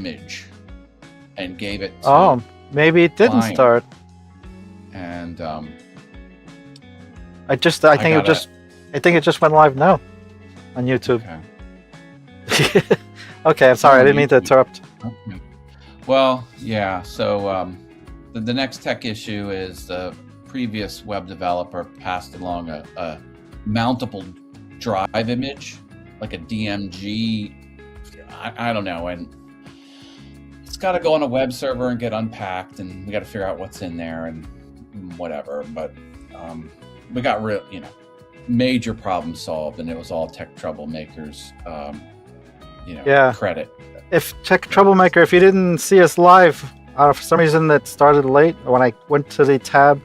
image and gave it to Oh, maybe it didn't client. start. And I think it just went live now on YouTube. okay. Okay, I'm sorry, I didn't mean to interrupt. Okay. Well, yeah. So the next tech issue is the previous web developer passed along a mountable drive image, like a DMG. I don't know, and it's got to go on a web server and get unpacked, and we got to figure out what's in there and whatever. But we got major problem solved, and it was all tech troublemakers. Credit. If Tech Troublemaker, if you didn't see us live, for some reason that started late, when I went to the tab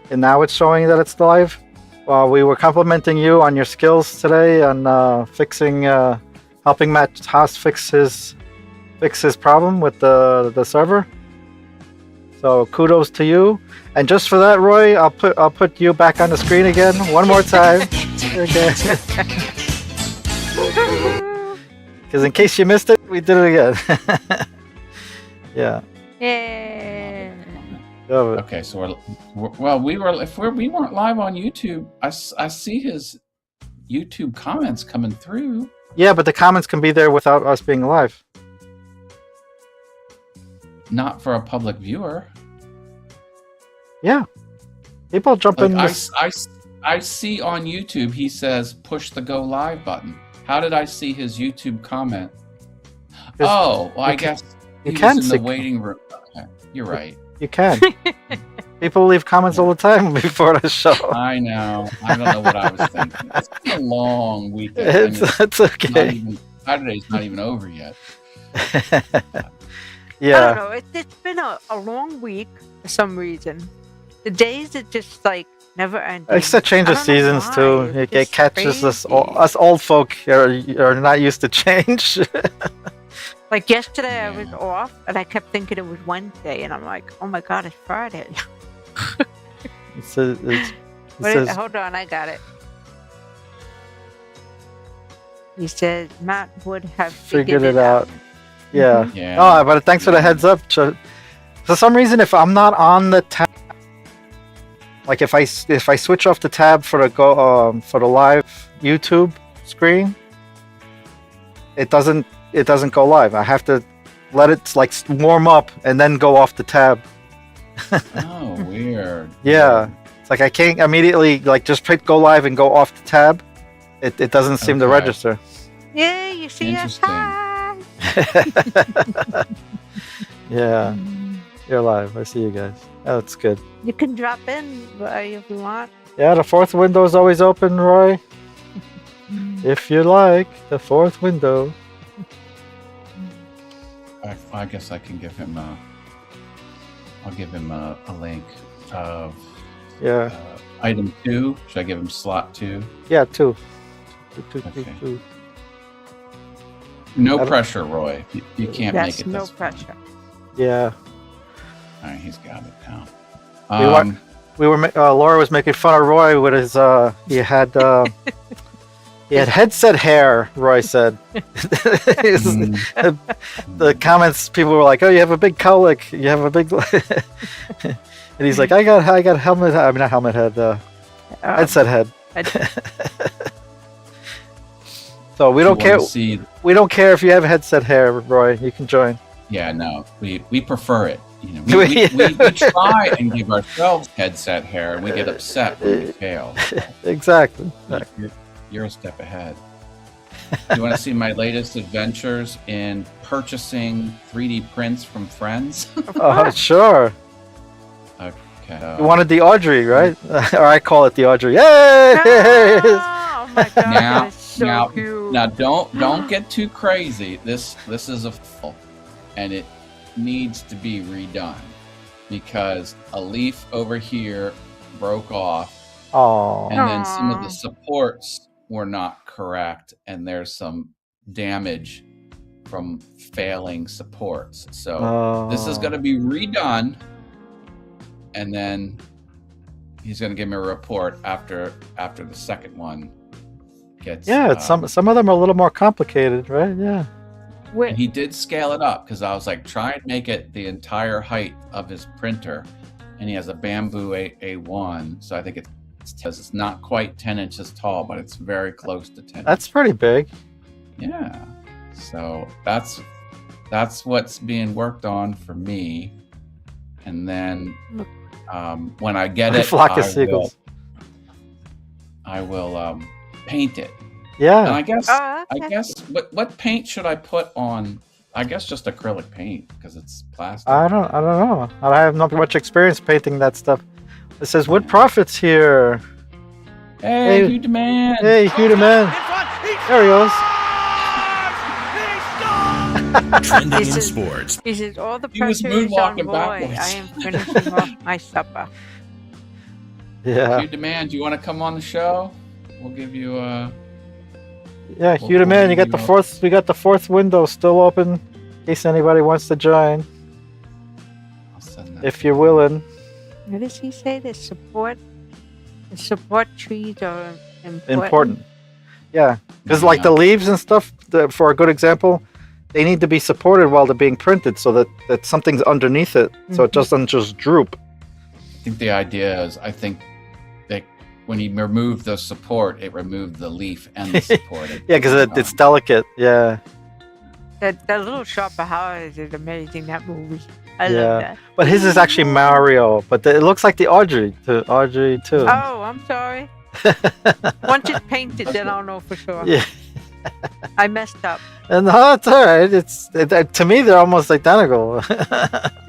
and now it's showing that it's live, we were complimenting you on your skills today on helping Matt Haas fix his problem with the server. So kudos to you. And just for that, Roy, I'll put you back on the screen again one more time. Okay. Because in case you missed it, we did it again. Yeah. Yeah. Okay, so we weren't live on YouTube. I see his YouTube comments coming through. Yeah, but the comments can be there without us being live. Not for a public viewer. Yeah. People jump in. I see on YouTube he says push the go live button. How did I see his YouTube comment? Oh, well, I guess you he can was see in the waiting room. Okay, you're right. You can. People leave comments all the time before the show. I know. I don't know what I was thinking. It's been a long weekend. It's okay. Saturday's not even over yet. Yeah. I don't know. It's been a long week for some reason. The days are just like never ending. It's a change of seasons too. It catches us old folk are not used to change. Like yesterday, I was off, and I kept thinking it was Wednesday, and I'm like, "Oh my God, it's Friday." Hold on, I got it. He said Matt would have figured it out. Yeah. Yeah. Oh, but thanks for the heads up. For some reason, if I'm not on the tab, like if I switch off the tab for the live YouTube screen, it doesn't go live. I have to let it like warm up and then go off the tab. Oh, weird. Yeah, it's like I can't immediately like just hit go live and go off the tab. It doesn't seem to register. Yeah, you see us. Hi. Yeah, you're live. I see you guys. Oh, that's good. You can drop in if you want. Yeah, the fourth window is always open, Roy. If you like, the fourth window. I guess I can give him I'll give him a link of item 2. Should I give him slot 2? Yeah, 2. Okay. 2. No pressure, Roy. You can't make it. No pressure. Yeah. All right, he's got it now. Laura was making fun of Roy with his he had headset hair, Roy said. The comments, people were like, "Oh, you have a big cowlick. You have a big." And he's like, "I got helmet. I mean, not helmet head. Headset head." So we don't care. We don't care if you have headset hair, Roy. You can join. Yeah, no, we prefer it. You know, we try and give ourselves headset hair, and we get upset when we fail. Exactly. You're a step ahead. You want to see my latest adventures in purchasing 3D prints from friends? Oh, sure. Okay. You wanted the Audrey, right? Or I call it the Audrey. Yay! Oh my God! That's so cute. Now, don't get too crazy. This is a full, and it needs to be redone because a leaf over here broke off. Oh. And then some of the supports were not correct, and there's some damage from failing supports. So this is going to be redone, and then he's going to give me a report after the second one gets. Yeah, some of them are a little more complicated, right? Yeah. Where, And he did scale it up because I was like, try and make it the entire height of his printer. And he has a bamboo A1, so I think it's not quite 10 inches tall, but it's very close to 10. That's pretty big. Yeah. So that's what's being worked on for me. And then when I get it, Flock of seagulls. I will paint it. Yeah. And I guess okay. what paint should I put on? I guess just acrylic paint because it's plastic. I don't know. I have not much experience painting that stuff. It says wood profits here. Hey, Hugh Demand. Hey, Hugh Demand. There he goes. Trending in sports. He says, all the He was pressure is on moonwalking Roy. backwards. I am finishing off my supper. Yeah. Hugh Demand, do you want to come on the show? We'll give you Yeah, Hugh Demand, you got the fourth. We got the fourth window still open, in case anybody wants to join. I'll send that. If you're willing. What does he say? The support trees are Important. Yeah, because like the leaves and stuff, for a good example, they need to be supported while they're being printed, so that something's underneath it, so it doesn't just droop. I think the idea is, I think that when he removed the support, it removed the leaf and the support. Yeah, because it's delicate. Yeah. That little shop of Howard is amazing. That movie. I love that. But his is actually Mario, but it looks like the Audrey too. Oh, I'm sorry. Once it's painted, then I'll know for sure. Yeah. I messed up. And no, it's all right. To me, they're almost identical.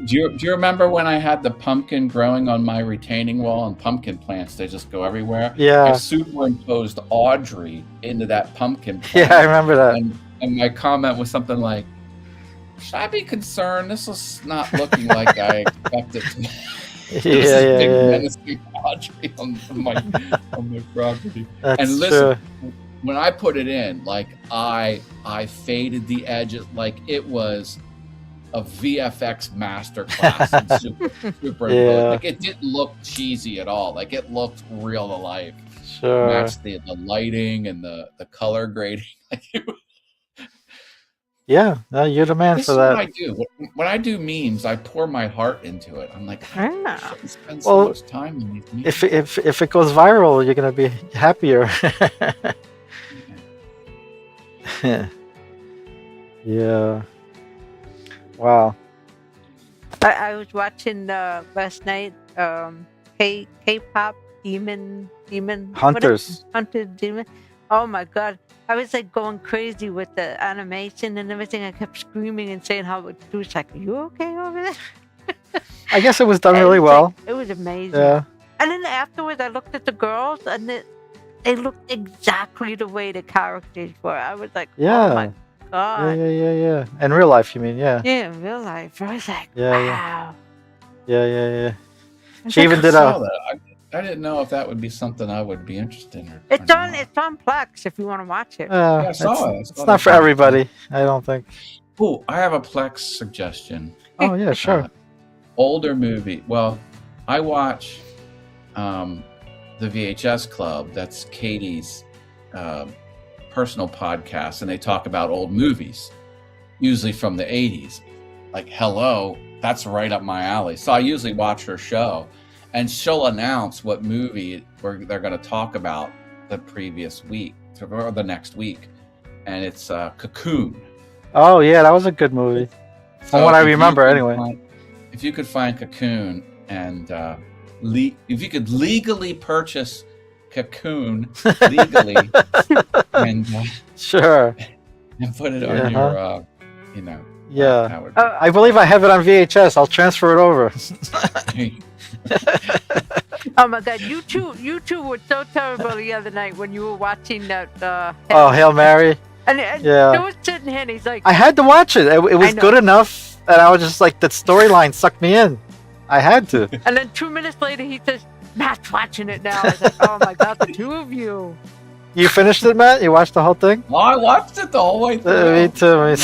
Do you remember when I had the pumpkin growing on my retaining wall and pumpkin plants? They just go everywhere. Yeah. I superimposed Audrey into that pumpkin plant. Yeah, I remember that. And my comment was something like, should I be concerned? This is not looking like I expected to. Menacing Audrey on my property. That's and listen, true. when I put it in, like I faded the edges like it was a VFX masterclass in super like it didn't look cheesy at all. Like it looked real to life. Sure. Matched the lighting and the color grading. Like it was, yeah, no, you're the man for that. What I do. When I do memes, I pour my heart into it. I'm like, I shouldn't spend so much time in these memes. If it goes viral, you're gonna be happier. Yeah. Wow. I was watching last night. K-pop demon Hunters. Hunted demon. Oh my god. I was like going crazy with the animation and everything. I kept screaming and saying how it was like, are you okay over there? I guess it was done really well. It was amazing. Yeah. And then afterwards, I looked at the girls and they looked exactly the way the characters were. I was like, oh my god. Yeah. In real life, you mean? Yeah. Yeah, in real life. I was like, wow. Yeah. She even did I didn't know if that would be something I would be interested in. It's on Plex if you want to watch it. I saw it. It's not for everybody, I don't think. Oh, I have a Plex suggestion. Oh yeah, sure. Older movie. Well, I watch the VHS Club. That's Katie's personal podcast, and they talk about old movies, usually from the 80s. Like, hello, that's right up my alley. So I usually watch her show. And she'll announce what movie they're going to talk about the previous week or the next week, and it's Cocoon. Oh yeah, that was a good movie. From what I remember, anyway. If you could find Cocoon and if you could legally purchase Cocoon legally, and sure, and put it on your, Yeah, I believe I have it on VHS. I'll transfer it over. Oh my god, you two were so terrible the other night when you were watching that. Hail Mary. And there was sitting here, and he's like, I had to watch it. It was good enough, and I was just like, that storyline sucked me in. I had to. And then 2 minutes later, he says, Matt's watching it now. I was like, oh my god, the two of you. You finished it, Matt? You watched the whole thing? Oh, I watched it the whole way through. Me too. And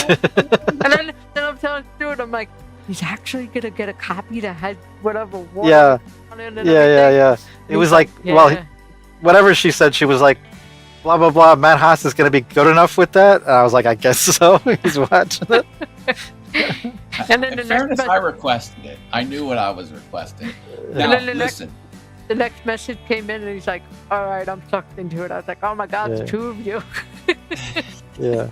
then I'm telling Stuart, I'm like, he's actually gonna get a copy that has whatever word Yeah. on it and Yeah. It was like, yeah. well, whatever she said, she was like, blah blah blah. Matt Haas is gonna be good enough with that. And I was like, I guess so. He's watching it. And then In the fairness, next I requested it. I knew what I was requesting. Now, then the next- listen. the next message came in, and he's like, "All right, I'm sucked into it." I was like, "Oh my God, Yeah. it's two of you." Yeah.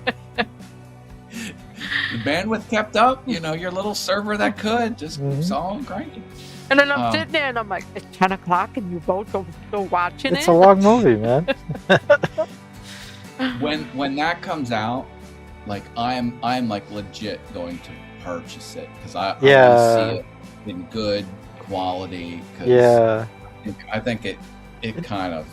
The bandwidth kept up. Your little server that could just keeps on cranking. And then I'm Um, sitting there, and I'm like, "It's 10 o'clock, and you both are still watching It's it." a long movie, man. When that comes out, like I'm like legit going to purchase it because I want to see it in good quality. 'Cause Yeah. I think it kind of.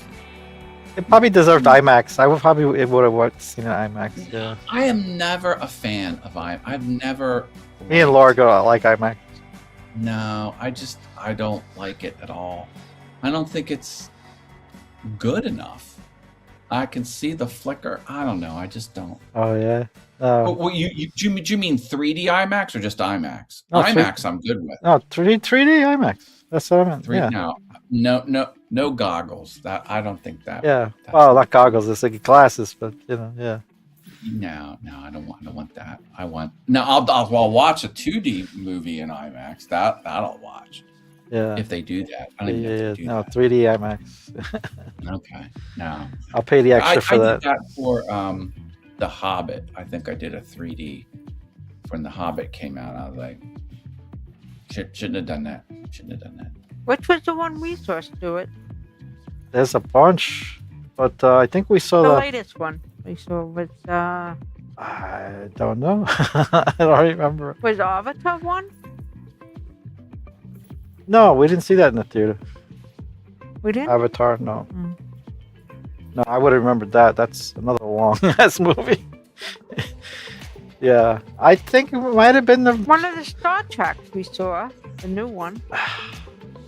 It probably deserved IMAX. I would probably would have seen it IMAX. Yeah. I am never a fan of I've never. Me and Laura go like IMAX. No, I don't like it at all. I don't think it's good enough. I can see the flicker. I don't know. I just don't. Oh yeah. Well, do you mean 3D IMAX or just IMAX? No, IMAX, I'm good with. No, 3D IMAX. That's what I meant. Yeah. No goggles. That I don't think that. Yeah. that's- Well, not goggles. It's like glasses, but yeah. No, I don't want that. I'll watch a 2D movie in IMAX. That'll watch Yeah. if they do that. I don't even Yeah. have to do No, that. 3D IMAX. Okay, no. I'll pay the extra for I that. did that for The Hobbit. I think I did a 3D when The Hobbit came out. I was like, shouldn't have done that. Which was the one we saw, Stuart? There's a bunch, but I think we saw The the. latest one we saw was I don't know. I don't remember. Avatar one? No, we didn't see that in the theater. We didn't. Avatar, no. Mm. No, I would have remembered that. That's another long ass movie. Yeah, I think it might have been the. One of the Star Treks we saw, the new one.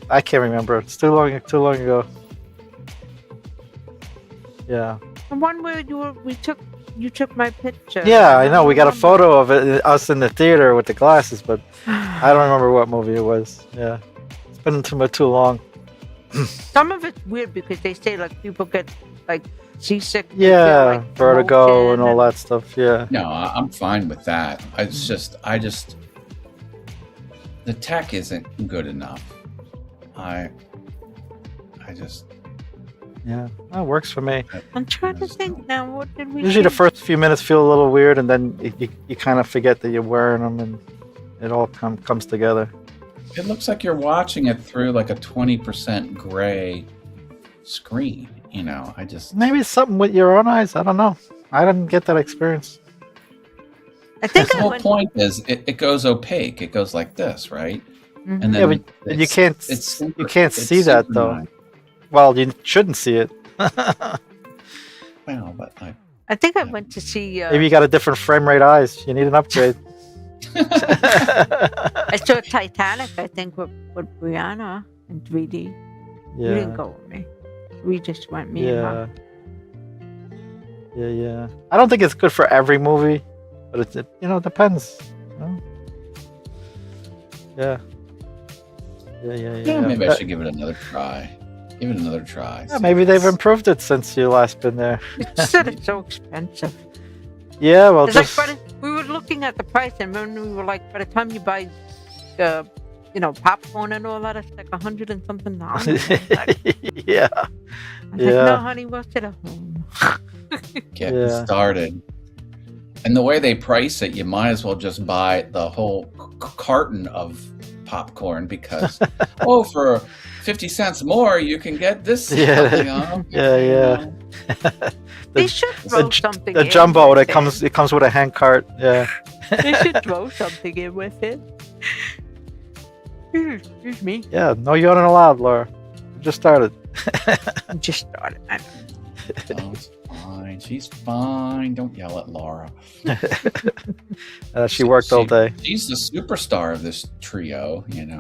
I can't remember. It's too long ago. Yeah. The one where you took my picture. Yeah, I know. We got a photo of it, us in the theater with the glasses, but I don't remember what movie it was. Yeah, it's been too long. Some of it's weird because they say like people get like seasick. they Yeah, feel, like, vertigo and motion all that stuff. Yeah. No, I'm fine with that. It's just the tech isn't good enough. Yeah, that works for me. I'm trying to think now. What did we? Usually the see? first few minutes feel a little weird, and then you kind of forget that you're wearing them, and it all comes together. It looks like you're watching it through like a 20% gray screen. Maybe it's something with your own eyes. I don't know. I didn't get that experience. I think The I whole went. point is it goes opaque. It goes like this, right? Mhm. And Yeah, then but you can't. You can't see that though. synchronized. Well, you shouldn't see it. Well, but I think I went to see. Maybe you got a different frame rate eyes. You need an upgrade. I saw Titanic. I think with Brianna in 3D. You didn't Yeah. go with me. We just went me and Yeah. her. Yeah. I don't think it's good for every movie, but it depends. Yeah. yeah, maybe I should give it another try. Yeah, maybe they've improved it since you last been there. It said it's so expensive. Yeah, well, It's just like, we were looking at the price, and then we were like, by the time you buy, popcorn and all that, it's like $100 and something. yeah. I was like, no, honey, we'll sit at home. Get Yeah. started. And the way they price it, you might as well just buy the whole carton of popcorn because, for 50 cents more, you can get this. Yeah. Yeah. They should throw something The in jumbo with that it. comes with a hand cart. Yeah. They should throw something in with it. Excuse me. Yeah. No yawning allowed, Laura. Just started. I just started. I know. Oh, it's fine. She's fine. Don't yell at Laura. She worked all day. She's the superstar of this trio, We're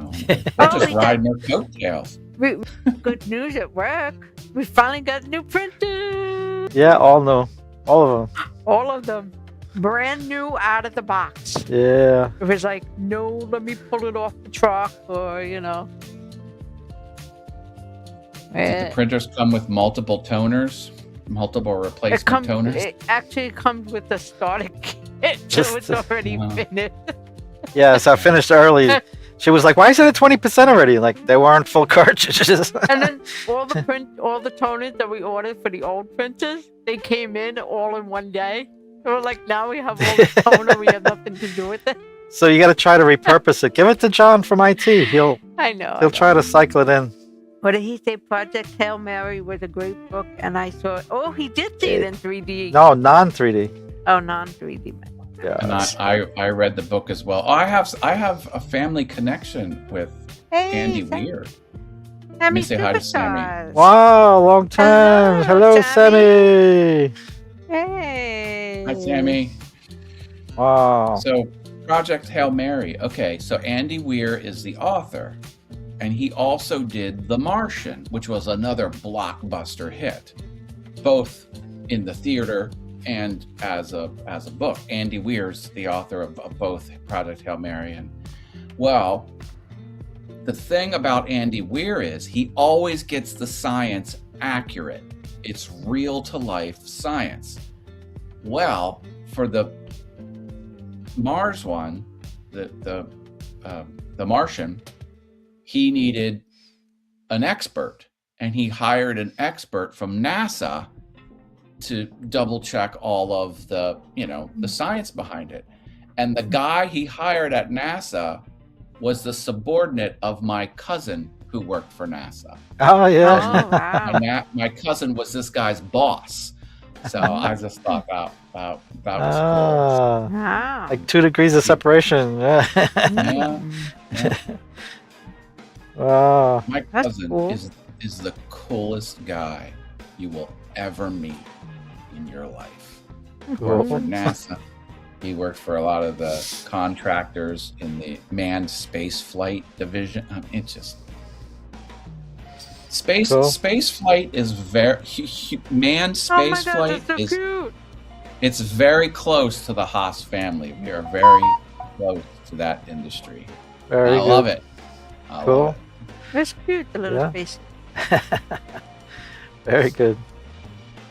Oh, just we riding her coattails. Good news at work. We finally got new printers. Yeah, all new. All of them. All of them. Brand new out of the box. Yeah. It was like, no, let me pull it off the truck or, Did the printers come with multiple toners? multiple It replacement toners. It actually comes with the starter kit, so it's already finished. Yeah, so I finished early. She was like, "Why is it at 20% already?" Like they weren't full cartridges. And then all the toners that we ordered for the old printers, they came in all in one day. So we're like, now we have all the toner, we have nothing to do with it. So you got to try to repurpose it. Give it to John from IT. He'll try to cycle it in. What did he say? Project Hail Mary was a great book, and I saw it. Oh, he did see it in 3D. No, non-3D. Oh, non-3D. Yeah. And I read the book as well. Oh, I have a family connection with Andy Weir. Let me say hi to Sammy. Wow, long time. Hello, Sammy. Hey. Hi, Sammy. Wow. So, Project Hail Mary. Okay, so Andy Weir is the author, and he also did The Martian, which was another blockbuster hit, both in the theater and as a book. Andy Weir's the author of both Project Hail Mary and, well, the thing about Andy Weir is he always gets the science accurate. It's real to life science. Well, for the Mars one, the Martian, he needed an expert, and he hired an expert from NASA to double check all of the science behind it. And the guy he hired at NASA was the subordinate of my cousin who worked for NASA. Oh, yeah. Oh, wow. My cousin was this guy's boss. So I just thought that was Ah, Wow. like 2 degrees of separation. cool. Yeah. Wow. My That's cousin cool. is the coolest guy you will ever meet in your life. He worked for NASA. He worked for a lot of the contractors in the manned space flight division. It's just space flight is very manned space oh my God, flight that's so is cute. it's very close to the Haas family. We are very close to that industry. Very I good. love it. I Cool. love it. That's cute, the little Yeah. space. Very good.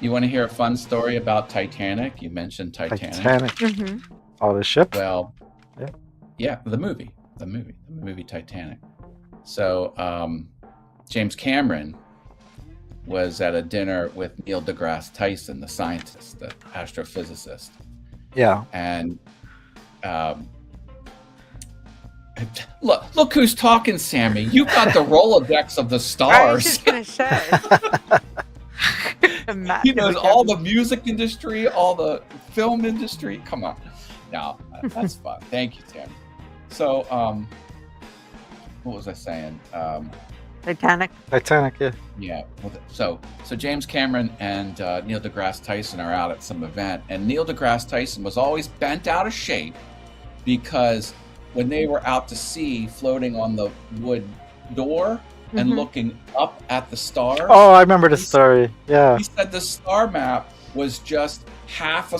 You want to hear a fun story about Titanic? You mentioned Titanic. Titanic. Mm-hmm. Oh, the ship? Well, Yeah. the movie Titanic. So, James Cameron was at a dinner with Neil deGrasse Tyson, the scientist, the astrophysicist, Yeah. and look who's talking, Sammy. You got the Rolodex of the I was stars. just gonna say. He knows all the music industry, all the film industry. Come on. No, that's fun. Thank you, Tim. So, what was I saying? Titanic. Titanic, yeah. Yeah. So James Cameron and Neil deGrasse Tyson are out at some event, and Neil deGrasse Tyson was always bent out of shape because when they were out to sea, floating on the wood door and Mhm. looking up at the stars. Oh, I remember the story. Yeah. He said the star map was just half the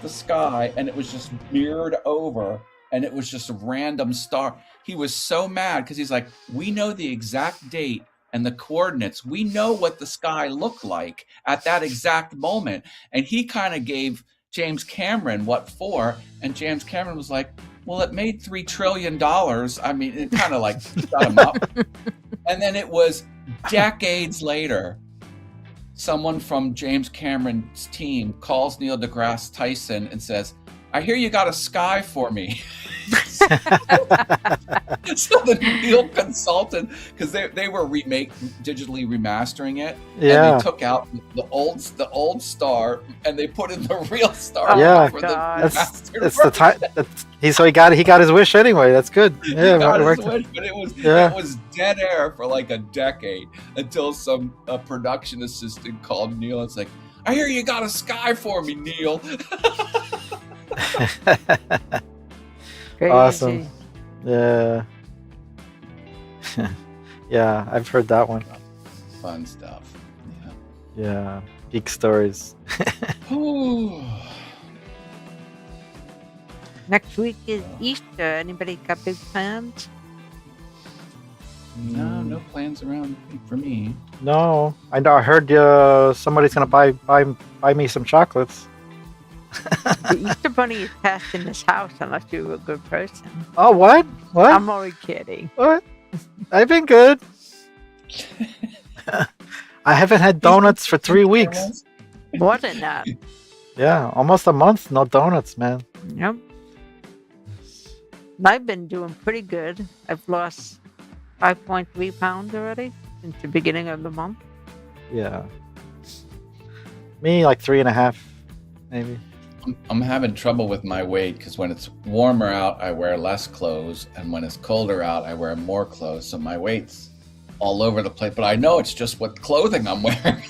sky, and it was just mirrored over, and it was just a random star. He was so mad because he's like, we know the exact date and the coordinates. We know what the sky looked like at that exact moment. And he kind of gave James Cameron what for, and James Cameron was like, well, it made $3 trillion. I mean, it kind of like shut him up. And then it was decades later, someone from James Cameron's team calls Neil deGrasse Tyson and says, I hear you got a sky for me. So the Neil consultant, because they were digitally remastering it, Yeah. and they took out the old star and they put in the real star. Yeah. for God. the That's remastered it's the version. time. He got his wish anyway. That's good. Yeah, He got it his worked. wish, but it Yeah. was dead air for like a decade until some production assistant called Neil. It's like, I hear you got a sky for me, Neil. Crazy. Awesome. Yeah. Yeah, I've heard that one. Fun stuff. Yeah. Geek stories. Yeah. Next week is Easter. Anybody got big plans? No plans around for me. No, I know. I heard somebody's gonna buy me some chocolates. The Easter Bunny is passed in this house unless you're a good person. Oh, what? What? I'm only kidding. What? I've been good. I haven't had donuts for 3 weeks. More than that. Yeah, almost a month. No donuts, man. Yep. I've been doing pretty good. I've lost 5.3 pounds already since the beginning of the month. Yeah. Me, like 3.5, maybe. I'm having trouble with my weight because when it's warmer out, I wear less clothes, and when it's colder out, I wear more clothes. So my weight's all over the place. But I know it's just what clothing I'm wearing.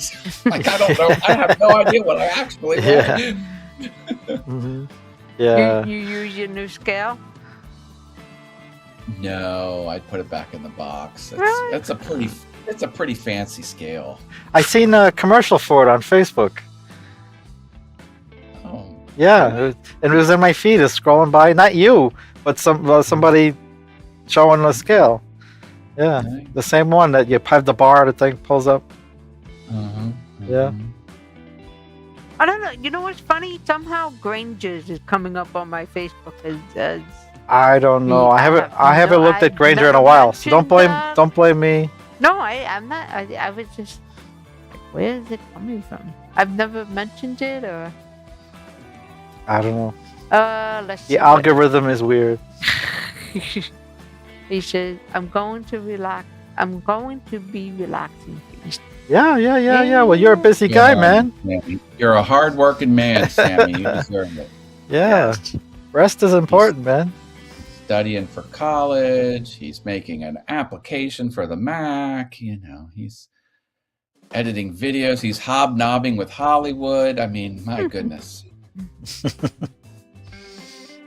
Like I don't know. I have no idea what I actually wear. Mm-hmm. Yeah. You use your new scale? No, I'd put it back in the box. Really? It's a pretty fancy scale. I seen a commercial for it on Facebook. Oh. Yeah, and it was in my feed. It's scrolling by. Not you, but somebody showing the scale. Yeah, Okay. the same one that you have the bar. The thing pulls up. Uh-huh. Yeah. I don't know. You know what's funny? Somehow Granger's is coming up on my Facebook as I don't know. I haven't looked at I've Granger in a never while, so don't mentioned blame me. No, I'm not. I was just like, where is it coming from? I've never mentioned it, or I don't know. let's see. The algorithm is weird. He says, "I'm going to relax. I'm going to be relaxing." Yeah. Well, you're a busy guy, man. Sammy. You're a hard-working man, Sammy. You deserve it. Yeah. Rest is important, man. Studying for college. He's making an application for the Mac. You know, he's editing videos. He's hobnobbing with Hollywood. I mean, my goodness.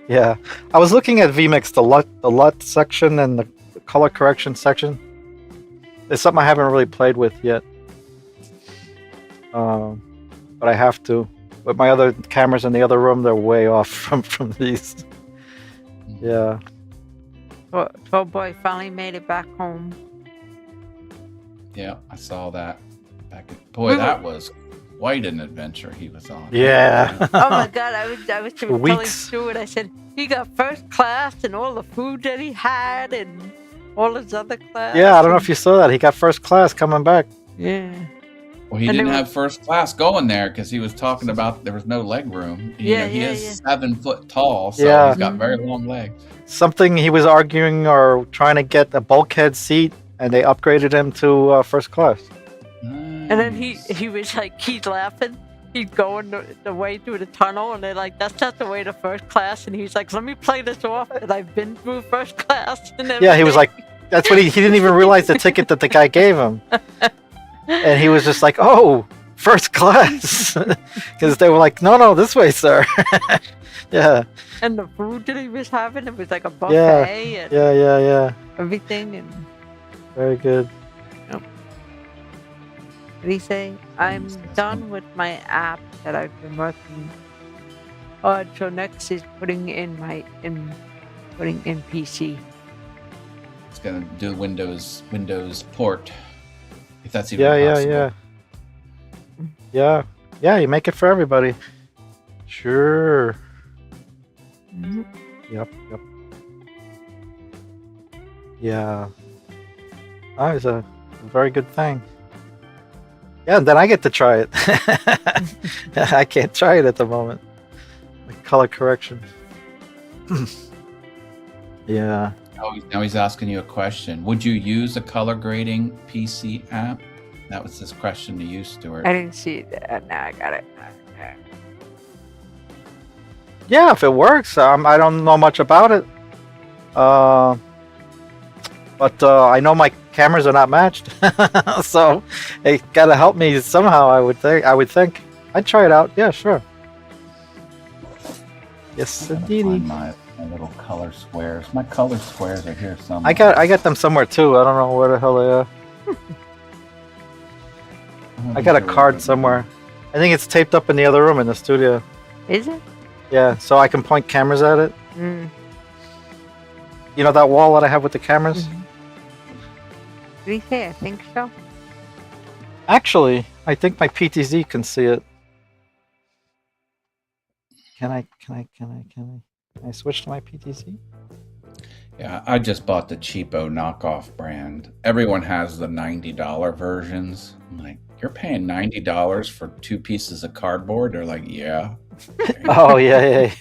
Yeah. I was looking at vMix, the LUT section and the color correction section. It's something I haven't really played with yet. But I have to. But my other cameras in the other room, they're way off from these. Yeah. Oh boy, finally made it back home. Yeah, I saw that. Boy, that was quite an adventure he was on. Yeah. Oh my god, I was telling Weeks. Stuart, I said he got first class and all the food that he had and all his other class. Yeah, I don't know if you saw that. He got first class coming back. Yeah. Well, he And didn't they have first class going there because he was talking about there was no leg room. He is 7 foot tall, so Yeah. he's got very long legs. Something he was arguing or trying to get a bulkhead seat, and they upgraded him to first class. And then he was like, he's laughing. He's going the way through the tunnel, and they're like, that's not the way to first class. And he's like, let me play this off that I've been through first class. And Yeah, he was like, that's what he didn't even realize the ticket that the guy gave him. And he was just like, oh, first class. Because they were like, no, this way, sir. Yeah. And the food that he was having, it was like a buffet and Yeah. everything. And Very good. what did he say? I'm done with my app that I've been working on. So next is putting in PC. It's gonna do Windows port, if that's even possible. Yeah, you make it for everybody. Sure. Mhm. Yep. Yeah. That is a very good thing. Yeah, and then I get to try it. I can't try it at the moment. The color correction. Yeah. Now he's asking you a question. Would you use a color grading PC app? That was his question to you, Stuart. I didn't see that. Now I got it. Yeah, if it works. I don't know much about it. But I know my cameras are not matched. So it gotta help me somehow, I would think. I'd try it out. Yeah, sure. Yes, I gotta indeed. find my little color squares. My color squares are here somewhere. I got them somewhere too. I don't know where the hell they are. I got a card somewhere. I think it's taped up in the other room in the studio. Is it? Yeah, so I can point cameras at it. Mm. You know that wall that I have with the cameras? Did he say I think so? Actually, I think my PTZ can see it. Can I switch to my PTZ? Yeah, I just bought the cheapo knockoff brand. Everyone has the $90 versions. I'm like, you're paying $90 for 2 pieces of cardboard? They're like, yeah. Oh yeah.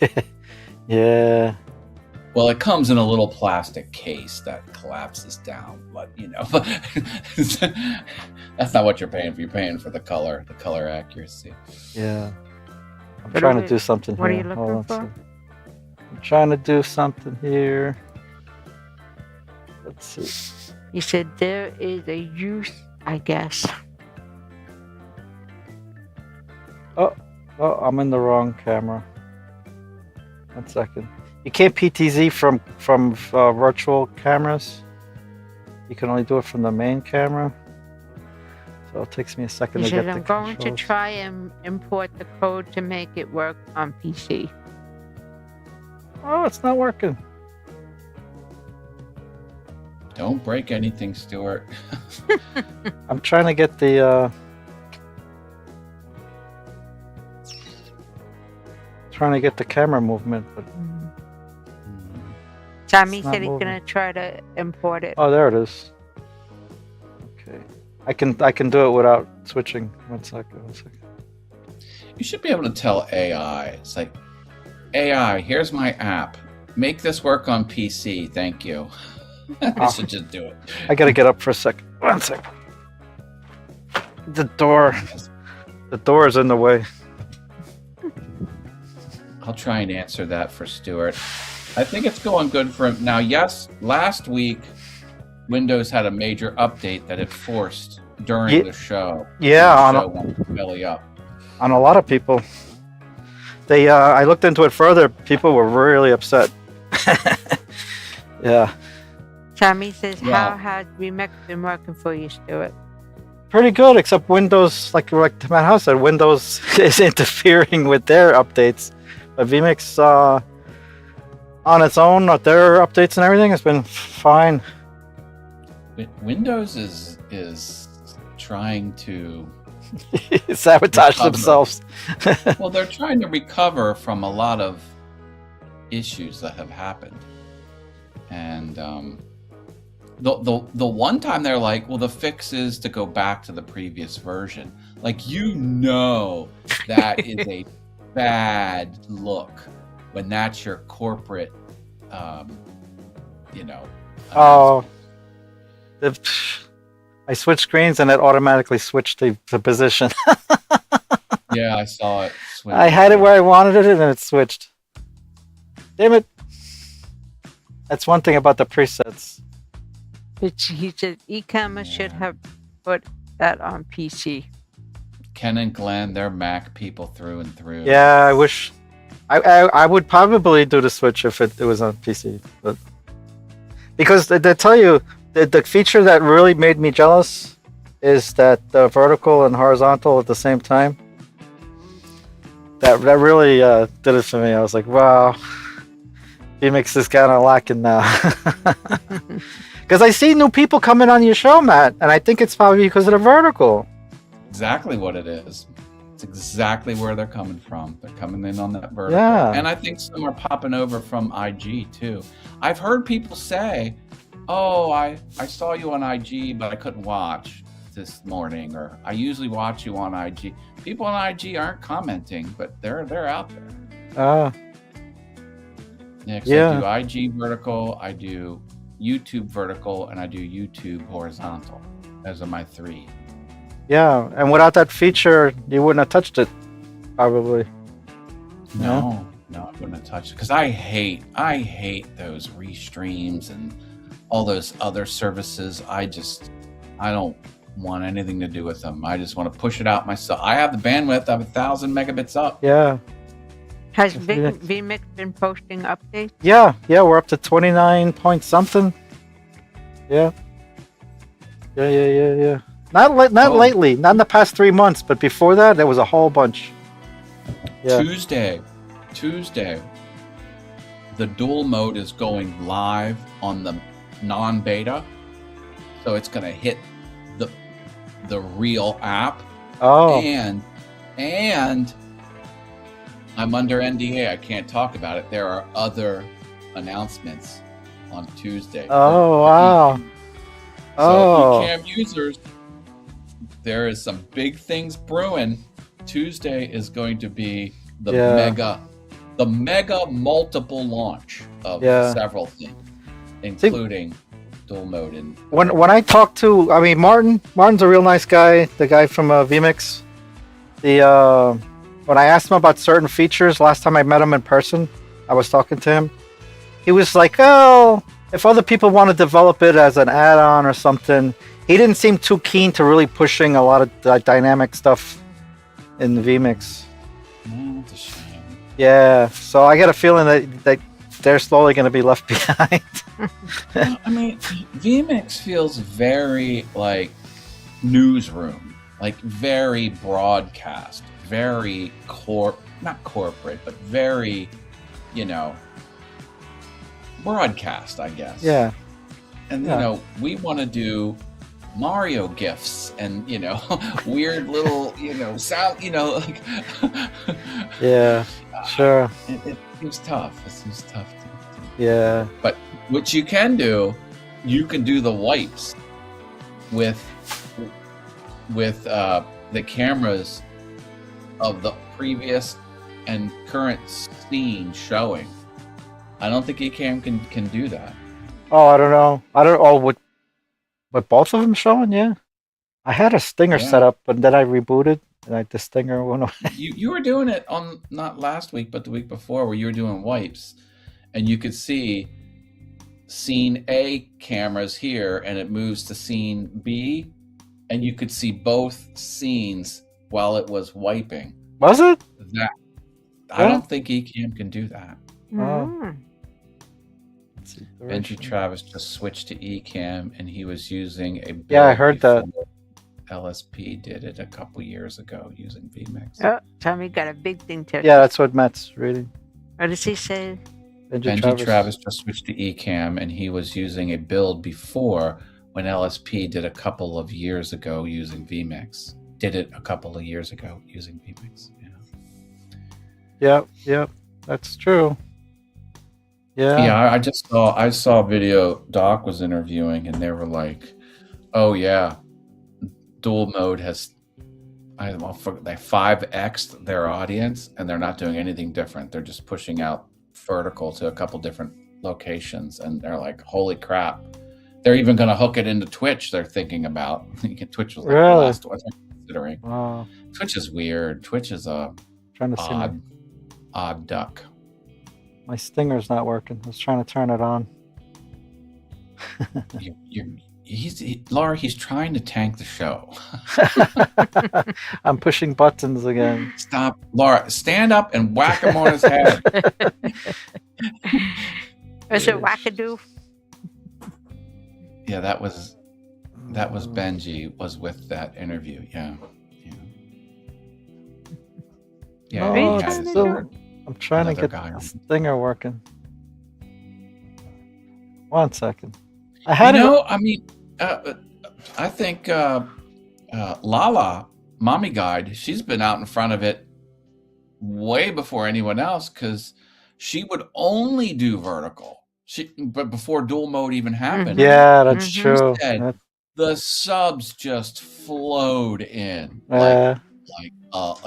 Yeah. Well, it comes in a little plastic case that collapses down, but that's not what you're paying for. You're paying for the color accuracy. Yeah. I'm What trying are to do something what are here. you Hold looking on, for? I'm trying to do something here. Let's see. He said there is a use, I guess. Oh, I'm in the wrong camera. 1 second. You can't PTZ from virtual cameras. You can only do it from the main camera. So it takes me a second He to get said the I'm going to controls. try and import the code to make it work on PC. Oh, it's not working. Don't break anything, Stuart. I'm trying to get the camera movement, but Tommy It's not said he's moving. gonna try to import it. oh, there it is. Okay, I can do it without switching. 1 second. You should be able to tell AI. It's like, AI, here's my app. Make this work on PC. Thank you. I should just do it. I gotta get up for a second. 1 second. The door is in the way. I'll try and answer that for Stuart. I think it's going good for him. Now, yes, last week, Windows had a major update that it forced during the show. Yeah, The on show went belly up. a lot of people. They I looked into it further. People were really upset. Yeah, Tommy says, Yeah. how has Remix been working for you, Stuart? pretty good. Except Windows, like Matt House said, Windows is interfering with their updates. But vMix on its own, their updates and everything has been fine. Windows is trying to Sabotage Recover. themselves. well, they're trying to recover from a lot of issues that have happened. And the one time they're like, well, the fix is to go back to the previous version. Like, that is a bad look when that's your corporate, Oh, I switched screens and it automatically switched the position. Yeah, I saw it. Swing. I had it where I wanted it and it switched. Damn it. That's one thing about the presets. Which he said e-commerce should have put that on PC. Ken and Glenn, they're Mac people through and through. Yeah, I wish I would probably do the switch if it was on PC, but because they tell you the feature that really made me jealous is that the vertical and horizontal at the same time. That really did it for me. I was like, wow, vMix is kind of lacking now. Because I see new people coming on your show, Matt, and I think it's probably because of the vertical. Exactly what it is. It's exactly where they're coming from. They're coming in on that vertical. Yeah. And I think some are popping over from IG too. I've heard people say, oh, I saw you on IG, but I couldn't watch this morning, or I usually watch you on IG. People on IG aren't commenting, but they're out there. Yeah, 'cause Yeah. I do IG vertical, I do YouTube vertical, and I do YouTube horizontal. Those are my 3. Yeah, and without that feature, you wouldn't have touched it, probably. No, I wouldn't have touched it because I hate those restreams and all those other services. I don't want anything to do with them. I just want to push it out myself. I have the bandwidth. I have 1,000 megabits up. Yeah. Has Yeah. vMix been posting updates? Yeah, we're up to 29 point something. Yeah. Not Oh. lately, not in the past 3 months, but before that, there was a whole bunch. Yeah. Tuesday, the dual mode is going live on the non-beta. so it's going to hit the real app. Oh, And I'm under NDA. I can't talk about it. There are other announcements on Tuesday. oh, wow. So Oh, eCam users, there is some big things brewing. Tuesday is going to be the mega multiple launch of several things, including dual mode. And when I talk to, I mean, Martin's a real nice guy, the guy from vMix. When I asked him about certain features last time I met him in person, I was talking to him. He was like, "Oh, if other people want to develop it as an add-on or something." He didn't seem too keen to really pushing a lot of dynamic stuff in the vMix. That's a shame. Yeah, so I got a feeling that they're slowly going to be left behind. I mean, vMix feels very like newsroom, like very broadcast, very not corporate, but very, broadcast, I guess. Yeah. And, we want to do Mario gifs and, weird little, sound, like. Yeah, sure. It seems tough. It seems tough. Yeah. But what you can do the wipes with the cameras of the previous and current scene showing. I don't think eCam can do that. Oh, I don't know. With both of them showing, yeah. I had a stinger set up, but then I rebooted and the stinger went away. You were doing it on not last week, but the week before, where you were doing wipes, and you could see scene A cameras here, and it moves to scene B, and you could see both scenes while it was wiping. Was it? I don't think eCam can do that. Oh. Benji Travis just switched to eCam, and he was using a build. Yeah, I heard that. LSP did it a couple years ago using vMix. Oh, Tommy got a big thing to. Yeah, that's what Matt's reading. What does he say? Benji Travis just switched to eCam, and he was using a build before when LSP did a couple of years ago using vMix. Did it a couple of years ago using vMix. Yep, that's true. Yeah, I saw a video Doc was interviewing, and they were like, "Oh yeah, dual mode has they 5x'd their audience, and they're not doing anything different. They're just pushing out vertical to a couple different locations, and they're like, holy crap! They're even going to hook it into Twitch. They're thinking about Twitch was like the last one they're considering. Wow. Twitch is weird. Twitch is a odd duck. My stinger's not working. I was trying to turn it on. Laura, he's trying to tank the show. I'm pushing buttons again. Stop. Laura, stand up and whack him on his head. Is it wackadoo? Yeah, that was Benji was with that interview. Yeah. I'm trying to get the stinger working. 1 second. I had I think Lala, Mommy Guide, she's been out in front of it way before anyone else, because she would only do vertical. But before dual mode even happened. Yeah, that's true. The subs just flowed in like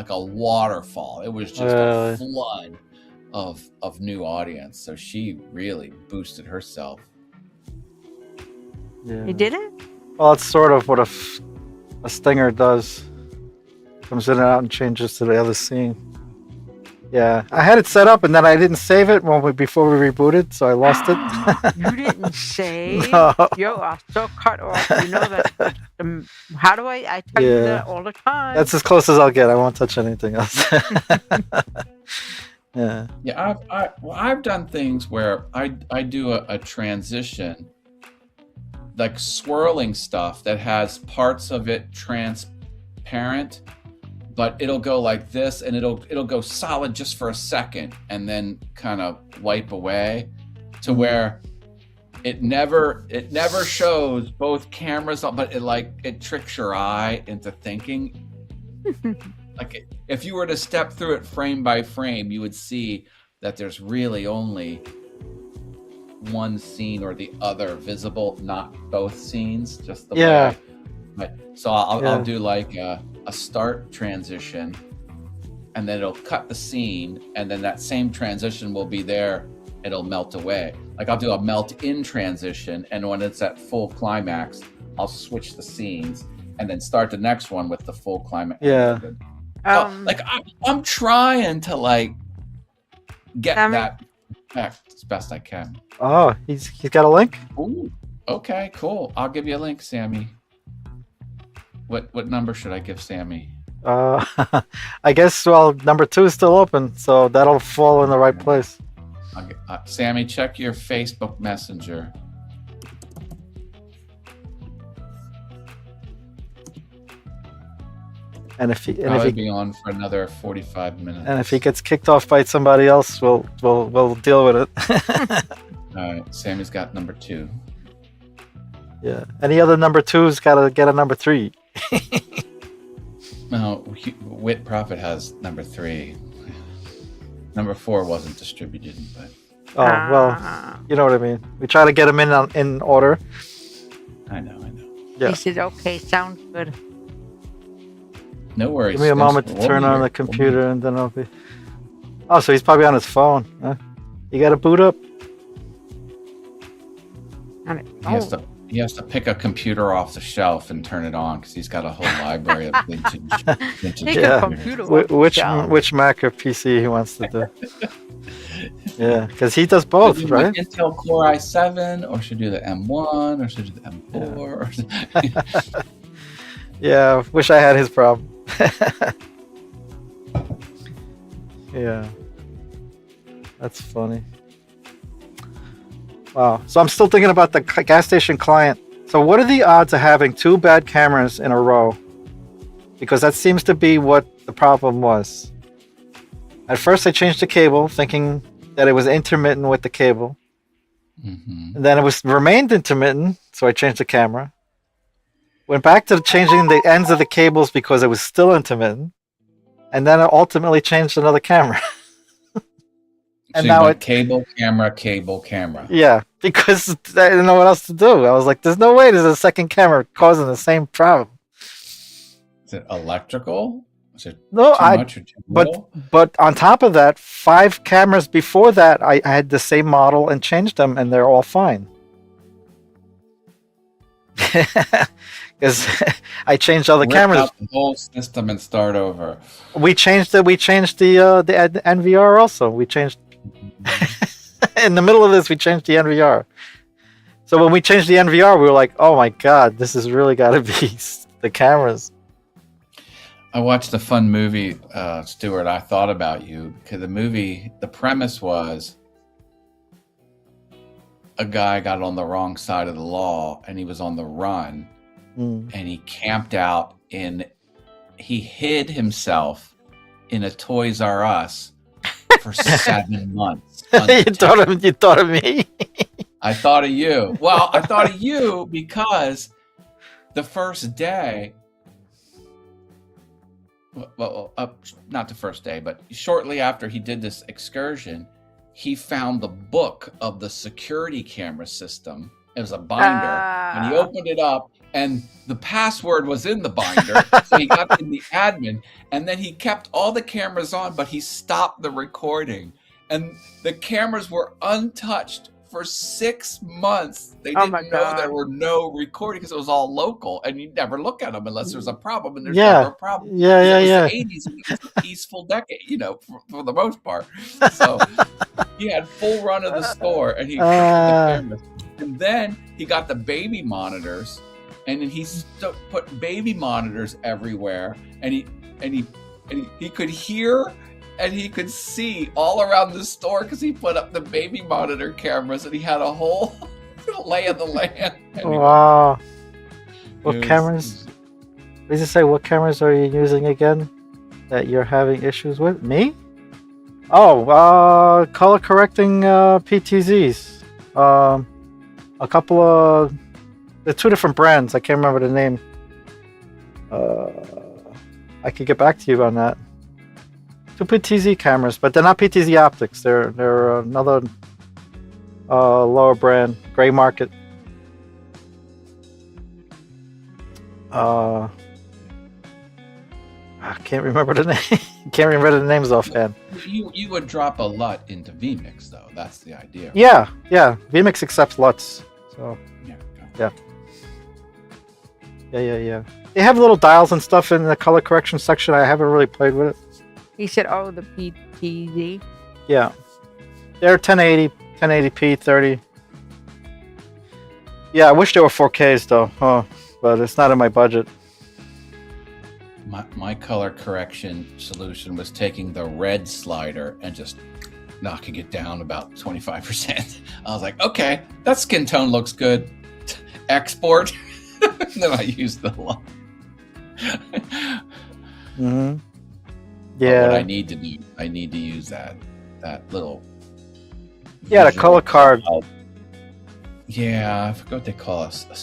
a waterfall. It was just a flood of new audience. So she really boosted herself. Yeah. You did it? Well, that's sort of what a stinger does. Comes in and out and changes to the other scene. Yeah, I had it set up and then I didn't save it before we rebooted, so I lost it. You didn't save? No. You are so cut off. You know that. How do I tell you that all the time? That's as close as I'll get. I won't touch anything else. Yeah. Yeah, I've done things where I do a transition, like swirling stuff that has parts of it transparent, but it'll go like this, and it'll go solid just for a second, and then kind of wipe away, to where it never shows both cameras on, but it tricks your eye into thinking. Like if you were to step through it frame by frame, you would see that there's really only one scene or the other visible, not both scenes. Just the way. But so I'll do like a start transition, and then it'll cut the scene, and then that same transition will be there. It'll melt away. Like I'll do a melt in transition, and when it's at full climax, I'll switch the scenes and then start the next one with the full climax. Yeah. Like I'm trying to like get that effect as best I can. Oh, he's got a link? Ooh, okay, cool. I'll give you a link, Sammy. What number should I give Sammy? I guess number 2 is still open, so that'll fall in the right place. Sammy, check your Facebook Messenger. And if he be on for another 45 minutes. And if he gets kicked off by somebody else, we'll deal with it. All right, Sammy's got number 2. Yeah. Any other number 2's got to get a number 3. No, Wit Profit has number 3. Number 4 wasn't distributed, but. Oh well, you know what I mean. We try to get them in order. I know. Yeah. He said, "Okay, sounds good." No worries. Give me a moment to turn on the computer, and then I'll be. Oh, so he's probably on his phone. Huh? You got to boot up. He has to pick a computer off the shelf and turn it on because he's got a whole library of vintage. Which Mac or PC he wants to do. Yeah, because he does both, right? Intel Core i7, or should do the M1, or should do the M4. Yeah, wish I had his problem. Yeah, that's funny. Wow. So I'm still thinking about the gas station client. So what are the odds of having 2 bad cameras in a row? Because that seems to be what the problem was. At first I changed the cable, thinking that it was intermittent with the cable. Mm-hmm. And then it remained intermittent, so I changed the camera. Went back to changing the ends of the cables because it was still intermittent. And then I ultimately changed another camera. And so now cable, camera. Yeah, because I didn't know what else to do. I was like, there's no way there's a second camera causing the same problem. Is it electrical? Is it no, too much or too little? But on top of that, 5 cameras before that, I had the same model and changed them, and they're all fine. Because I changed all the cameras. Out the whole system and start over. We changed the NVR also. We changed in the middle of this. We changed the NVR. So when we changed the NVR, we were like, "Oh my god, this has really got to be the cameras." I watched a fun movie, Stuart. I thought about you because the premise was a guy got on the wrong side of the law and he was on the run. And he camped out he hid himself in a Toys R Us for 7 months. You thought of me? I thought of you. Well, I thought of you because the first day, not the first day, but shortly after he did this excursion, he found the book of the security camera system. It was a binder, and he opened it up, and the password was in the binder. So he got in the admin, and then he kept all the cameras on, but he stopped the recording. And the cameras were untouched for 6 months. They didn't know there were no recording because it was all local, and you never look at them unless there's a problem, and there's never a problem. Yeah. The 80s, and it was a peaceful decade, for the most part. So he had full run of the store, and he the cameras. And then he got the baby monitors, and then he put baby monitors everywhere, and he could hear and he could see all around the store because he put up the baby monitor cameras, and he had a whole lay of the land. Wow! What cameras? What does it say? What cameras are you using again that you're having issues with? Me? Oh, color correcting PTZs. a couple of they're two different brands. I can't remember the name. I could get back to you on that. Two PTZ cameras, but they're not PTZ optics. They're another lower brand, gray market. I can't remember the name. Can't remember the names offhand. You would drop a LUT into vMix though. That's the idea. Yeah. vMix accepts LUTs. So Yeah. yeah. They have little dials and stuff in the color correction section. I haven't really played with it. He said, "Oh, the PTZ." Yeah, they're 1080, 1080p, 30. Yeah, I wish they were 4Ks though, but it's not in my budget. My color correction solution was taking the red slider and just knocking it down about 25%. I was like, okay, that skin tone looks good. Export. Then I used the LUT. Mm-hmm. But Yeah. what I need to do, I need to use that little. Yeah, the visual color card. Yeah, I forgot what they call it, a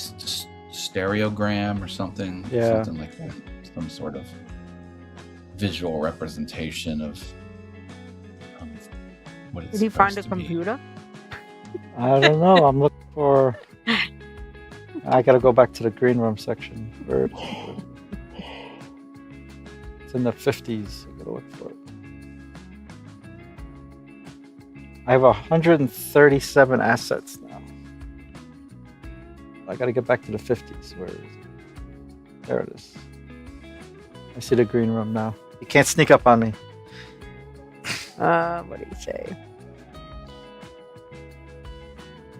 stereogram or something. Yeah. Something like that. Some sort of visual representation of what it's Did he find a supposed to be. computer? I don't know. I'm looking for. I gotta go back to the green room section. It's in the 50s. I gotta look for it. I have 137 assets now. I gotta get back to the 50s. Where is it? There it is. I see the green room now. You can't sneak up on me. What did he say?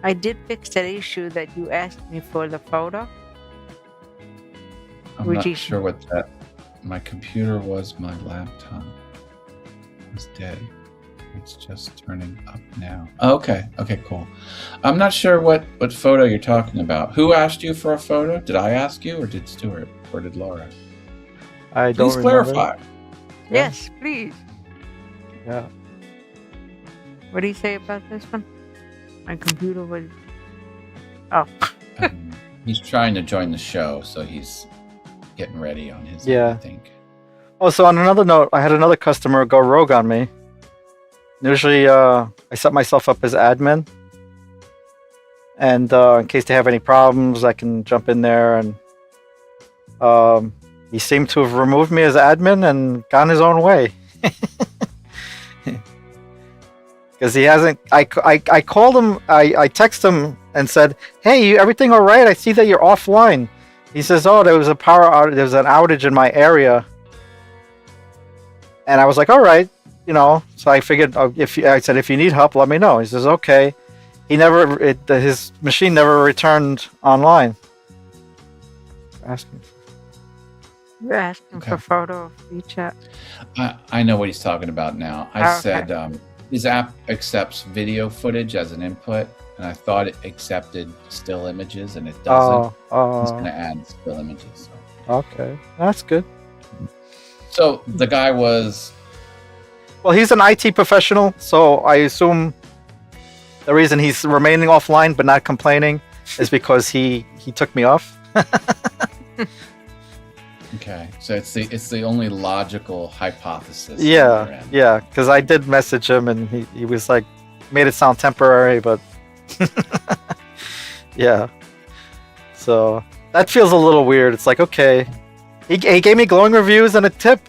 I did fix that issue that you asked me for the photo. I'm Would not you- sure what that. My computer was my laptop. It was dead. It's just turning up now. Okay, cool. I'm not sure what photo you're talking about. Who asked you for a photo? Did I ask you, or did Stuart, or did Laura? I don't Please remember. clarify. Yes, please. Yeah. What do you say about this one? My computer was. Oh, He's trying to join the show, so he's getting ready on his Yeah. end, I think. Oh, so on another note, I had another customer go rogue on me. Usually, I set myself up as admin, and in case they have any problems, I can jump in there. And he seemed to have removed me as admin and gone his own way. Because he hasn't. I called him. I texted him and said, "Hey, everything all right? I see that you're offline." He says, "Oh, there was a power outage. There was an outage in my area." And I was like, "All right, you know." So I figured, if you need help, let me know. He says, "Okay." He never. His machine never returned online. Asking. you're asking for a photo of each app. I know what he's talking about now. I Okay. said his app accepts video footage as an input, and I thought it accepted still images, and it doesn't. He's going to add still images. So. Okay, that's good. So the guy was. Well, he's an IT professional, so I assume the reason he's remaining offline but not complaining is because he took me off. Okay, so it's the only logical hypothesis. on Yeah, your end. yeah, because I did message him and he was like, made it sound temporary, but yeah. So that feels a little weird. It's like, okay, he gave me glowing reviews and a tip,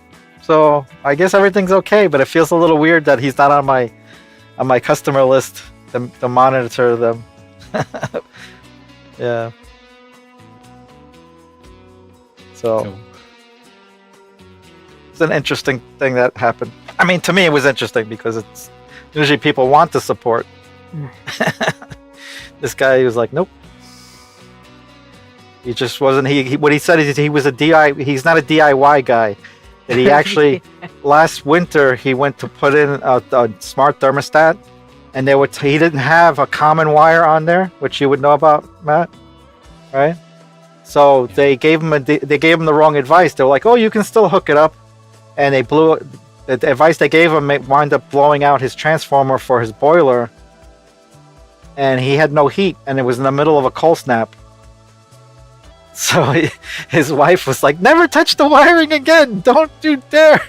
so I guess everything's okay. But it feels a little weird that he's not on my customer list to monitor them. Yeah. So. Cool. It's an interesting thing that happened. I mean, to me, it was interesting because it's usually people want the support. This guy was like, nope. He just wasn't. He what he said is he was a DIY. He's not a DIY guy. That he actually last winter he went to put in a smart thermostat, and he didn't have a common wire on there, which you would know about, Matt, right? So they gave him the wrong advice. They were like, oh, you can still hook it up. And they blew the advice they gave him wound up blowing out his transformer for his boiler. and he had no heat, and it was in the middle of a cold snap. So his wife was like, "Never touch the wiring again! Don't you dare!"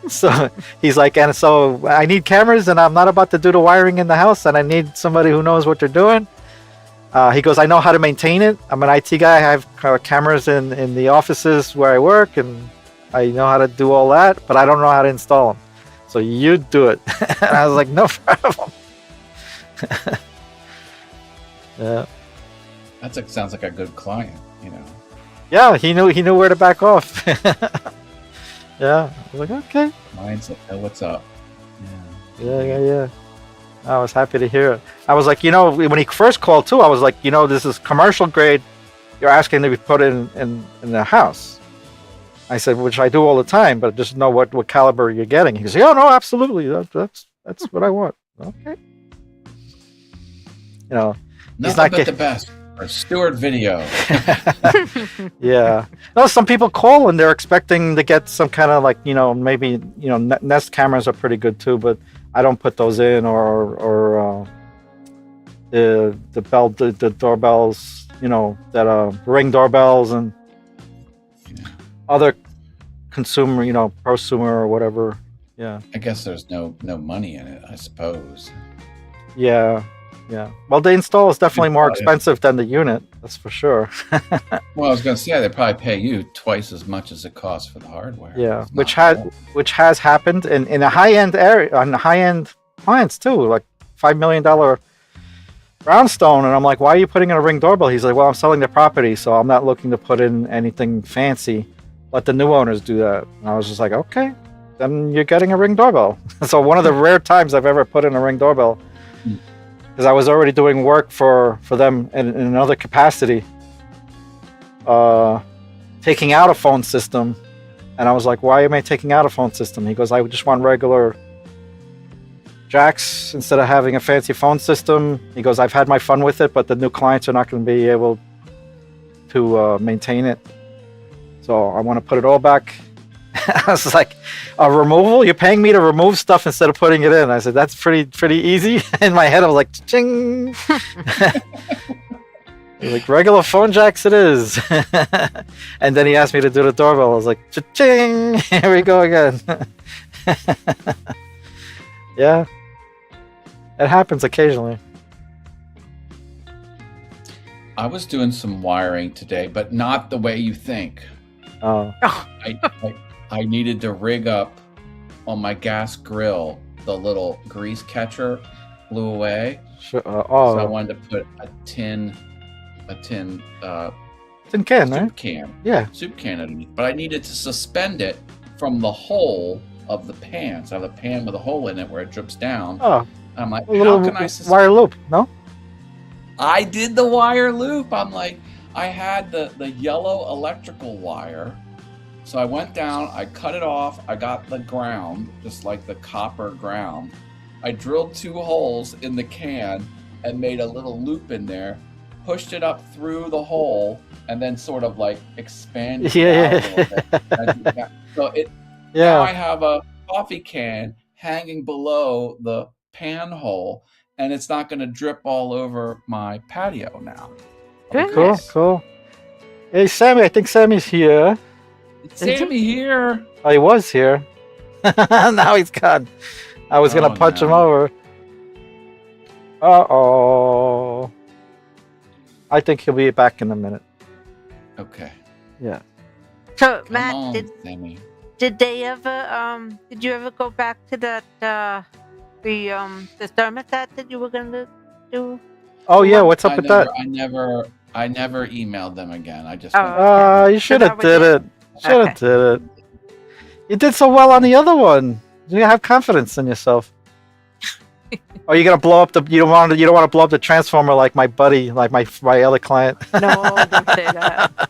So he's like, "And so I need cameras, and I'm not about to do the wiring in the house, and I need somebody who knows what they're doing." He goes, "I know how to maintain it. I'm an IT guy. I have cameras in the offices where I work, and I know how to do all that, but I don't know how to install them. So you do it." And I was like, "No problem." Yeah. That sounds like a good client, you know. Yeah, he knew where to back off. Yeah, I was like, okay. Mine's like, oh, what's up? Yeah. I was happy to hear it. I was like, when he first called too, I was like, this is commercial grade. You're asking to be put in the house. I said, which I do all the time, but just know what caliber you're getting. He goes, "Yeah, no, absolutely. That's what I want." Okay. He's Nothing but the best for Stewart Video. Yeah. No, some people call and they're expecting to get some kind of like, maybe, Nest cameras are pretty good too, but I don't put those in, or the doorbells, that Ring doorbells and other consumer, prosumer or whatever. Yeah. I guess there's no money in it, I suppose. Yeah. Well, the install is definitely more expensive than the unit. That's for sure. Well, I was going to say they probably pay you twice as much as it costs for the hardware. Yeah, which has happened in a high end area, on high end clients too, like $5 million brownstone. And I'm like, "Why are you putting in a Ring doorbell?" He's like, "Well, I'm selling the property, so I'm not looking to put in anything fancy. Let the new owners do that." And I was just like, "Okay, then you're getting a Ring doorbell." So one of the rare times I've ever put in a Ring doorbell. Because I was already doing work for them in another capacity, taking out a phone system, and I was like, "Why am I taking out a phone system?" He goes, "I just want regular jacks instead of having a fancy phone system." He goes, "I've had my fun with it, but the new clients are not going to be able to maintain it, so I want to put it all back." I was like, "A removal? You're paying me to remove stuff instead of putting it in?" I said, "That's pretty easy." In my head, I was like, "Ching!" Like, "Regular phone jacks it is." And then he asked me to do the doorbell. I was like, "Ching!" Here we go again. Yeah, it happens occasionally. I was doing some wiring today, but not the way you think. Oh. I needed to rig up on my gas grill. The little grease catcher blew away. Sure. So I wanted to put a tin tin can, soup right? can. Yeah. Soup can underneath. But I needed to suspend it from the hole of the pan. So I have a pan with a hole in it where it drips down. Oh. I'm like, A little how can I suspend? wire loop? No. I did the wire loop. I'm like, I had the yellow electrical wire. So I went down, I cut it off, I got the ground, just like the copper ground. I drilled 2 holes in the can and made a little loop in there, pushed it up through the hole, and then sort of like expanded it out a little bit. So now I have a coffee can hanging below the pan hole, and it's not going to drip all over my patio now. Cool. Hey, Sammy, I think Sammy's here. Is Sammy here? Oh, he was here. Now he's gone. I was going to punch him over. Uh-oh. I think he'll be back in a minute. Okay. Yeah. So, Come Matt, on, Sammy. did they ever, did you ever go back to that, the thermostat that you were going to do? Oh, yeah, what's up with that? I never emailed them again. I just you should have did it. Should have did it. You did so well on the other one. You have confidence in yourself. Or you're gonna blow up you don't want to blow up the transformer like my buddy, like my other client. No, don't say that.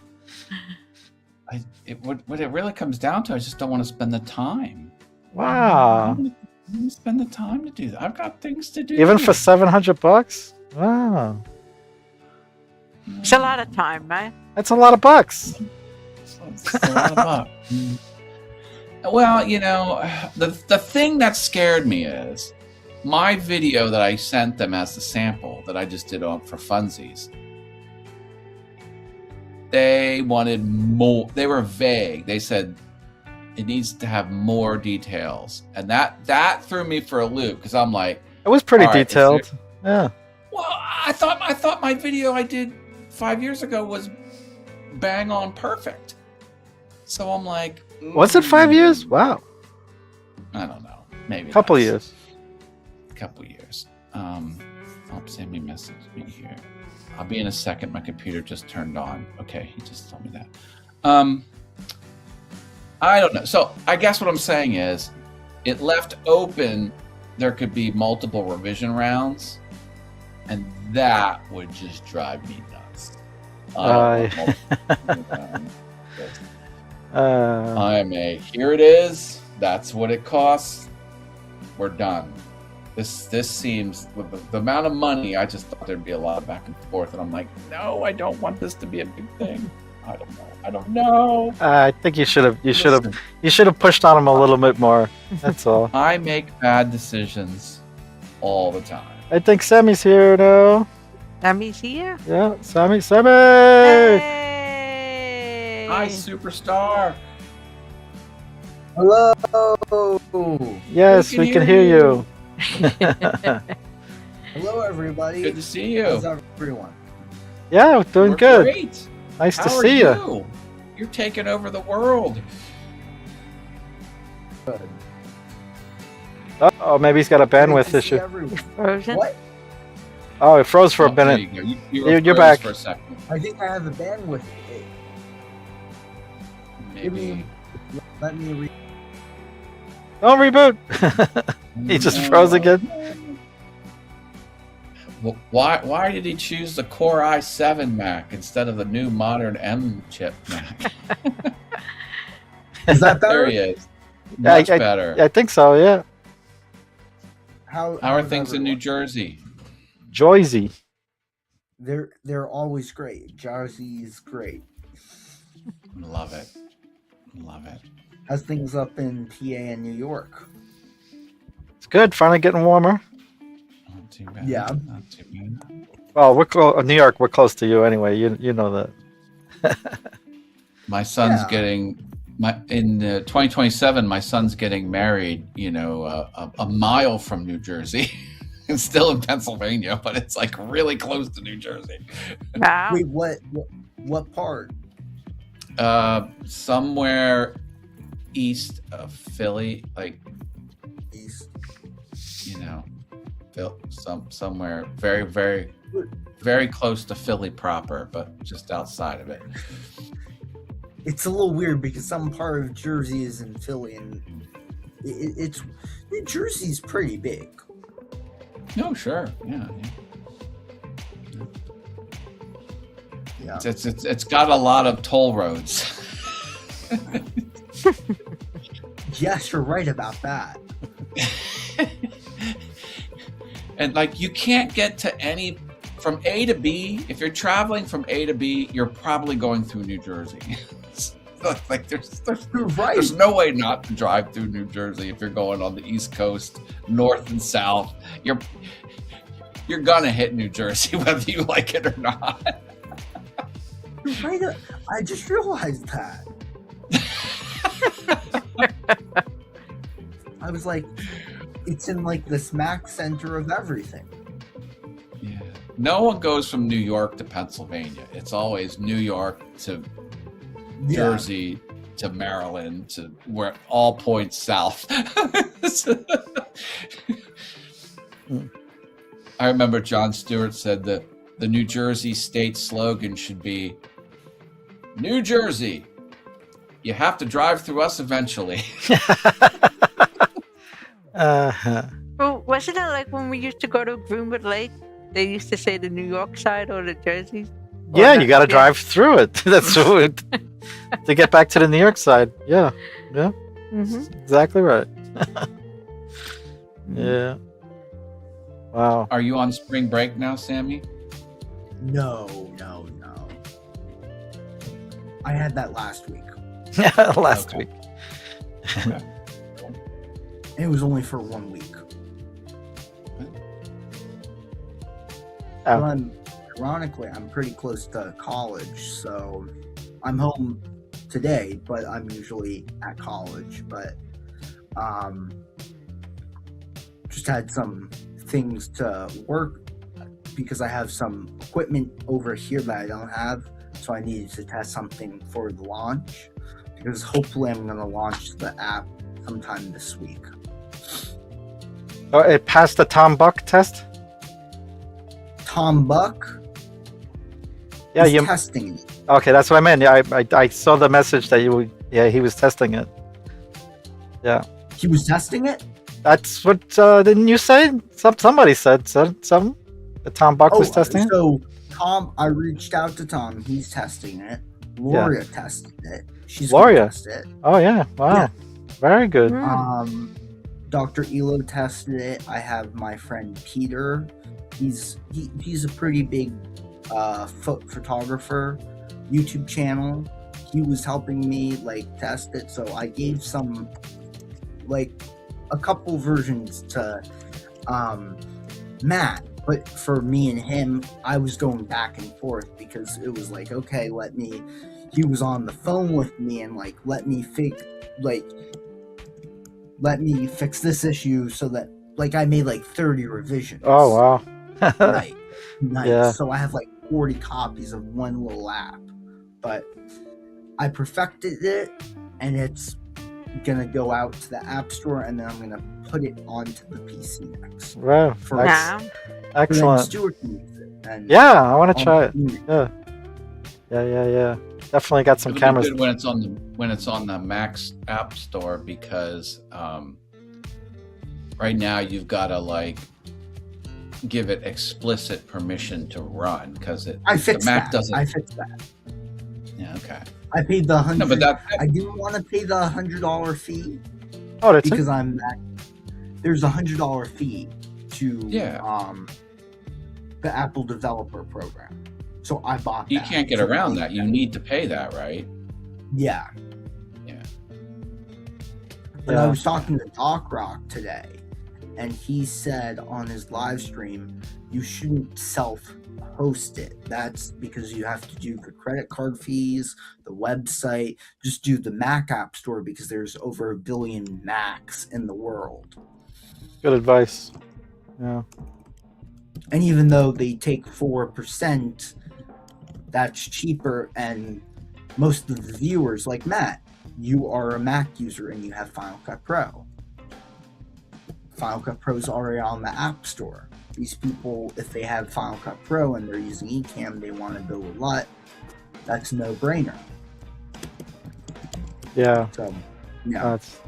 What it really comes down to, I just don't want to spend the time. Wow. I don't want to spend the time to do that. I've got things to do. Even for $700? Wow. It's a lot of time, right? That's a lot of bucks. It's a lot of bucks. Well, the thing that scared me is my video that I sent them as the sample that I just did on for funsies, they wanted more. They were vague. They said it needs to have more details, and that threw me for a loop because I'm like, It was pretty all right, detailed. Yeah. well, I thought my video I did 5 years ago was bang on perfect. So I'm like, Was it 5 years? Wow. I don't know. Maybe Couple less. years. Couple years. Send me a message me here. I'll be in a second. My computer just turned on. Okay, he just told me that. I don't know. So I guess what I'm saying is, it left open. There could be multiple revision rounds, and that would just drive me nuts. Here it is. That's what it costs. We're done. This seems, with the amount of money, I just thought there'd be a lot of back and forth, and I'm like, no, I don't want this to be a big thing. I don't know. I think you should have pushed on him a little bit more. That's all. I make bad decisions all the time. I think Sammy's here now. Sammy's here. Yeah, Sammy. Hey! Hi, superstar. Hello. Yes, we can hear you. Hello, everybody. Good to see you. How's everyone? Yeah, doing We're good. Great. Nice How to are see you. You're taking over the world. Good. Oh, maybe he's got a bandwidth Good to see issue. everyone. Frozen? What? Oh, it froze for a There minute. you go. You're froze back. for a second. I think I have a bandwidth. Maybe. Let me read. Don't reboot. He just froze again. Well, why did he choose the Core i7 Mac instead of the new modern M chip Mac? Is that better? There he is. Much better. I think so. Yeah. How How are is things in New everyone? Jersey? Joyzy. They're always great. Jersey's great. Love it. Love it. How's things up in PA and New York? It's good. Finally getting warmer. Not too bad. Yeah. Not too bad. Well, we're New York. We're close to you anyway. You know that. My son's Yeah. getting in 2027. My son's getting married. You know, a mile from New Jersey. It's still in Pennsylvania, but it's like really close to New Jersey. Wow. Wait, what part? Somewhere east of Philly, like, East. you know, somewhere very, very, very close to Philly proper, but just outside of it. It's a little weird because some part of Jersey is in Philly, and it's New Jersey's pretty big. No, sure, yeah. Yeah. It's got a lot of toll roads. Yes, you're right about that. And like, you can't get to any from A to B. If you're traveling from A to B, you're probably going through New Jersey. Like there's You're right. there's no way not to drive through New Jersey if you're going on the East Coast, north and south. You're gonna hit New Jersey whether you like it or not. You're right. I just realized that. I was like, it's in like the smack center of everything. Yeah. No one goes from New York to Pennsylvania. It's always New York to Jersey to Maryland to where all points south. I remember Jon Stewart said that the New Jersey state slogan should be, New Jersey, you have to drive through us eventually. Well, wasn't it like when we used to go to Greenwood Lake? They used to say the New York side or the Jersey? Or Yeah, the- you got to drive through it. That's what to get back to the New York side. Yeah, Mhm. exactly right. Yeah. Wow. Are you on spring break now, Sammy? No. I had that last week. Last Okay. week. Okay. It was only for 1 week. Yeah. But ironically, I'm pretty close to college, so I'm home today, but I'm usually at college. But just had some things to work because I have some equipment over here that I don't have, so I needed to test something for the launch. Because hopefully, I'm going to launch the app sometime this week. Oh, it passed the Tom Buck test. Tom Buck Yeah, is you. testing it. Okay, that's what I meant. Yeah, I saw the message that you. Yeah, he was testing it. Yeah, He was testing it? that's what. Didn't you say? Somebody said some. That Tom Buck was testing it. So Tom, I reached out to Tom. He's testing it. Gloria tested it. She's Gloria? gonna test it. Oh yeah! Wow, Yeah. very good. Dr. Elo tested it. I have my friend Peter. He's a pretty big photographer, YouTube channel. He was helping me test it. So I gave some a couple versions to Matt. But for me and him, I was going back and forth because it was okay, he was on the phone with me and let me fix this issue so that I made 30 revisions. Oh wow! Nice. Yeah. So I have 40 copies of one little app, but I perfected it and it's gonna go out to the App Store and then I'm gonna put it onto the PC next. Wow, For Wow. excellent. Stewart can use it. And Yeah, I want to try it. on- Yeah. Definitely got some It would be cameras. good when it's on the Mac's App Store because right now you've got to give it explicit permission to run because I fixed the Mac that. doesn't. I fixed that. Yeah, okay. I paid the No, but $100. that I didn't want to pay the $100 fee Oh, that's it. because I'm back. There's a $100 fee to the Apple Developer Program, so I bought. you that. can't get So around that. You need to pay that, right? Yeah. Yeah. But I Yeah. was talking to Doc Rock today, and he said on his live stream, you shouldn't self-host it. That's because you have to do the credit card fees, the website. Just do the Mac App Store because there's over 1 billion Macs in the world. Good advice. Yeah. And even though they take 4%, that's cheaper. And most of the viewers, like Matt, you are a Mac user and you have Final Cut Pro. Final Cut Pro is already on the App Store. These people, if they have Final Cut Pro and they're using Ecamm, they want to build a LUT. That's a no-brainer. Yeah. So, yeah. That's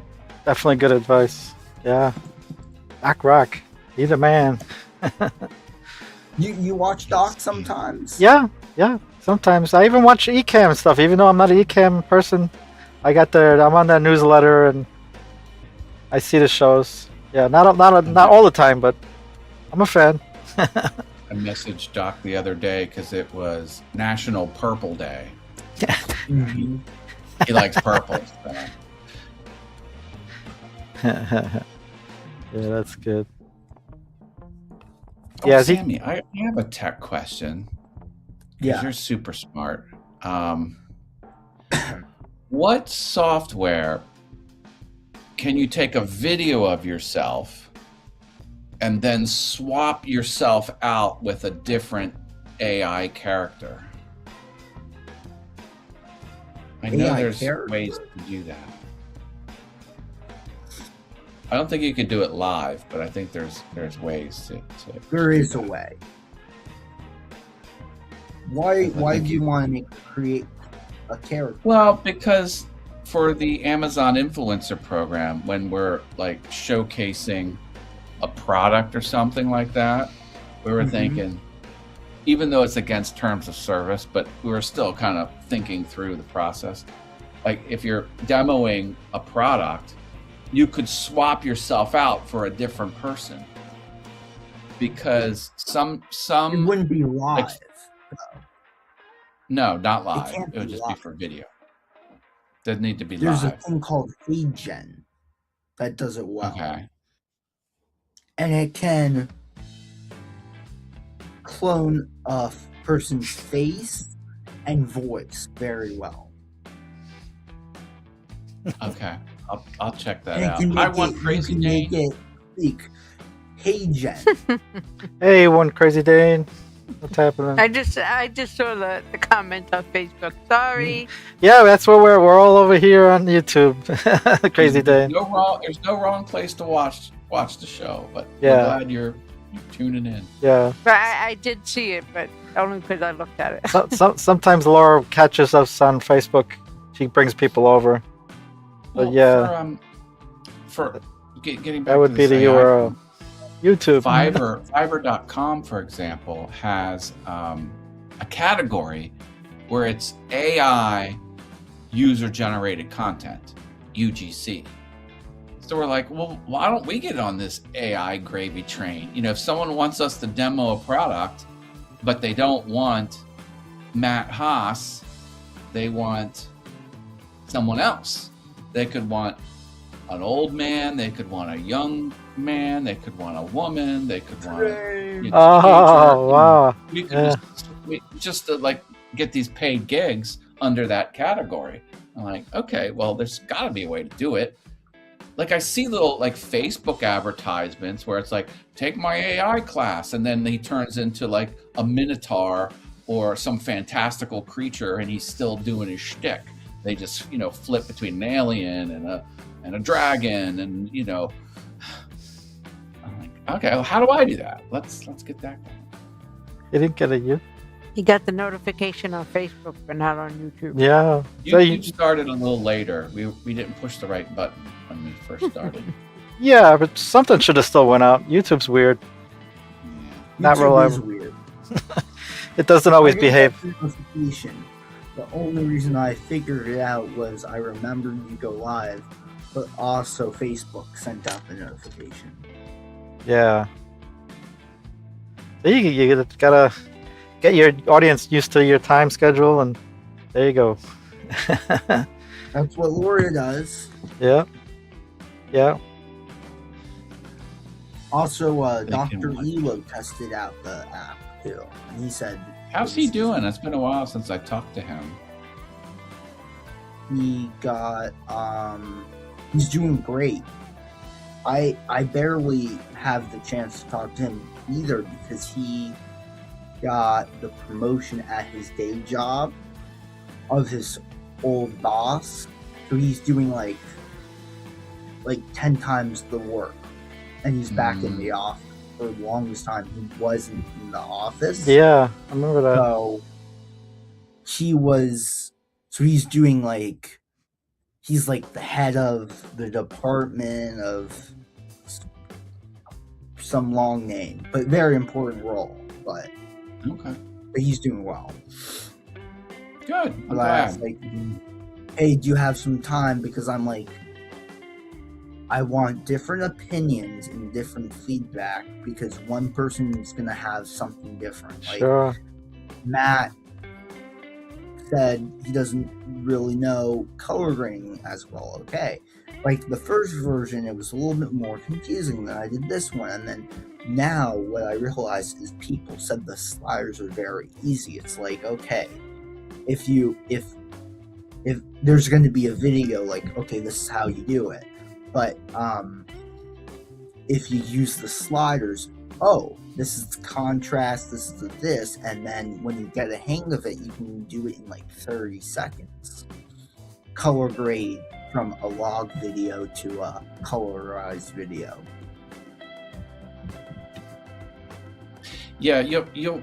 definitely good advice. Yeah. Mac Rock. He's a man. You watch Doc sometimes? Yeah. Sometimes I even watch Ecamm stuff, even though I'm not an Ecamm person. I'm on that newsletter and I see the shows. Yeah, not all the time, but I'm a fan. I messaged Doc the other day because it was National Purple Day. Mhm. He likes purple. So. Yeah, that's good. Oh, Yeah, Sammy, I have a tech question. 'Cause Yeah. you're super smart. What software can you take a video of yourself and then swap yourself out with a different AI character? I know AI there's character? ways to do that. I don't think you could do it live, but I think there's ways to There do is a that. way. Why think do you want to create a character? Well, because for the Amazon influencer program, when we're showcasing a product or something like that, we were Mhm. thinking, even though it's against terms of service, but we were still kind of thinking through the process. If you're demoing a product, you could swap yourself out for a different person because some It wouldn't be live. no, not live. can't It would be just be live. for video. Doesn't need to be There's a live. thing called FeedGen that does it well. Okay. And it can clone a person's face and voice very well. Okay, I'll check that And it out. can I make want it, Crazy you can Dane. make it speak. Hey Jen, Hey, one crazy Dane. What's happening? I just saw the comment on Facebook. Sorry. Yeah, that's where we're all over here on YouTube. Crazy There's Dane. there's no wrong place to watch the show, but Yeah. we're glad you're tuning in. Yeah. But I did see it, but only because I looked at it. Sometimes Laura catches us on Facebook. She brings people over. But yeah, for getting back that would to be this the AI, URL. YouTube. Fiverr.com, for example, has a category where it's AI user-generated content, UGC. So we're like, well, why don't we get on this AI gravy train? You know, if someone wants us to demo a product, but they don't want Matt Haas, they want someone else. They could want an old man, they could want a young man, they could want a woman, they could want a Oh, wow. we could just to like get these paid gigs under that category. I'm like, okay, well, there's got to be a way to do it. Like I see little like Facebook advertisements where it's like, take my AI class, and then he turns into like a minotaur or some fantastical creature, and he's still doing his shtick. They just, you know, flip between an alien and a dragon, and you know, I'm like, okay, well, how do I do that? Let's get that going. You didn't get a you? You got the notification on Facebook, but not on YouTube. Yeah. You started a little later. We didn't push the right button when we first started. Yeah, but something should have still went out. YouTube's weird. Yeah. Not YouTube reliable. is weird. It doesn't always I got behave. that notification. The only reason I figured it out was I remembered you go live, but also Facebook sent out the notification. Yeah. So you gotta get your audience used to your time schedule, and there you go. That's what Laura does. Yeah. Yeah. Also, They can Dr. watch. Elo tested out the app too. And he said, How's he doing? It's been a while since I talked to him. he got he's doing great. I barely have the chance to talk to him either because he got the promotion at his day job of his old boss. So he's doing like 10 times the work, and he's back in the office. For the longest time he wasn't in the office. Yeah, I remember that. So he's doing he's like the head of the department of some long name, but very important role. But Okay, he's doing well. good. I'm But I asked, glad. hey, do you have some time? Because I'm like, I want different opinions and different feedback because one person is gonna have something different. Like Sure. Matt said he doesn't really know color grading as well. Okay. Like the first version, it was a little bit more confusing than I did this one. And then now what I realized is people said the sliders are very easy. It's like, okay, if there's going to be a video like, okay, this is how you do it. But if you use the sliders, oh, this is the contrast, this is the this, and then when you get a hang of it, you can do it in 30 seconds. Color grade from a log video to a colorized video. Yeah, you.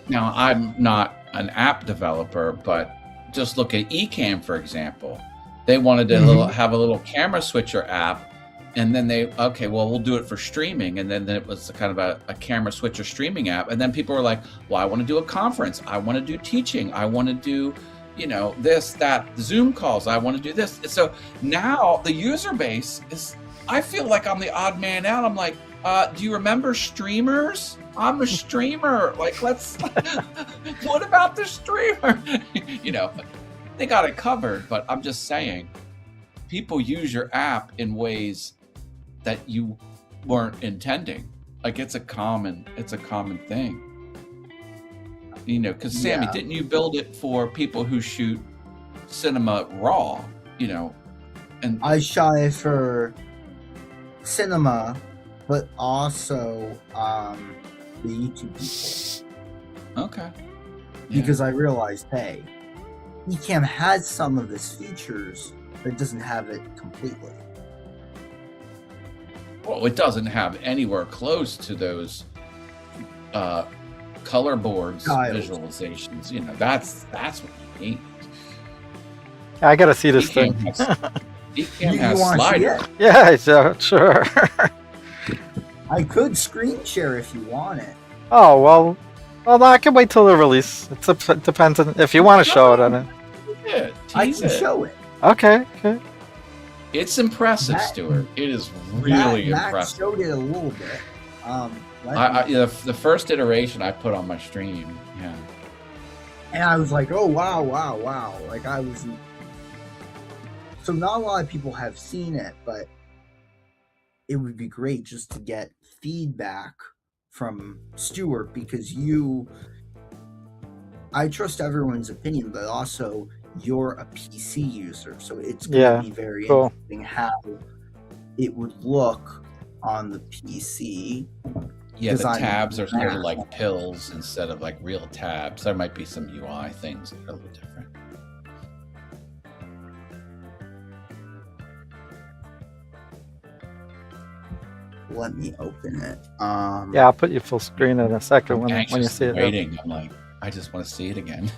Now, I'm not an app developer, but just look at Ecamm, for example. They wanted to have a little camera switcher app, and then we'll do it for streaming. And then it was kind of a camera switcher streaming app. And then people were like, well, I want to do a conference. I want to do teaching. I want to do, this, that, Zoom calls. I want to do this. So now the user base is, I feel like I'm the odd man out. I'm like, do you remember streamers? I'm a streamer. Let's, what about the streamer? They got it covered, but I'm just saying, people use your app in ways that you weren't intending. It's a common thing. You know, because Sammy, Yeah. didn't you build it for people who shoot cinema raw? You know, and I shot it for cinema, but also the YouTube people. okay. Yeah. Because I realized, hey, Ecamm has some of its features, but it doesn't have it completely. Well, it doesn't have anywhere close to those color boards Tiles. visualizations. You know, that's what you need. I gotta see this thing. Ecamm You has wanna see sliders. it? Yeah, sure. I could screen share if you want it. Oh well, no, I can wait till the release. It depends on if you want to show it on it. Yeah, I tease can it. show it. Okay. It's impressive, Matt- Stuart. It is really Matt impressive. showed it a little bit. The first iteration I put on my stream. Yeah. And I was like, oh, wow. Like, I was. So, not a lot of people have seen it, but it would be great just to get feedback from Stuart because I trust everyone's opinion, but also you're a PC user. So, it's going to be very cool. interesting how it would look on the PC. Yeah, the Design tabs are sort of Mac. like pills instead of like real tabs. There might be some UI things that are a little different. Let me open it. Yeah, I'll put you full screen in a second when you see it. Waiting. I'm like, I just want to see it again.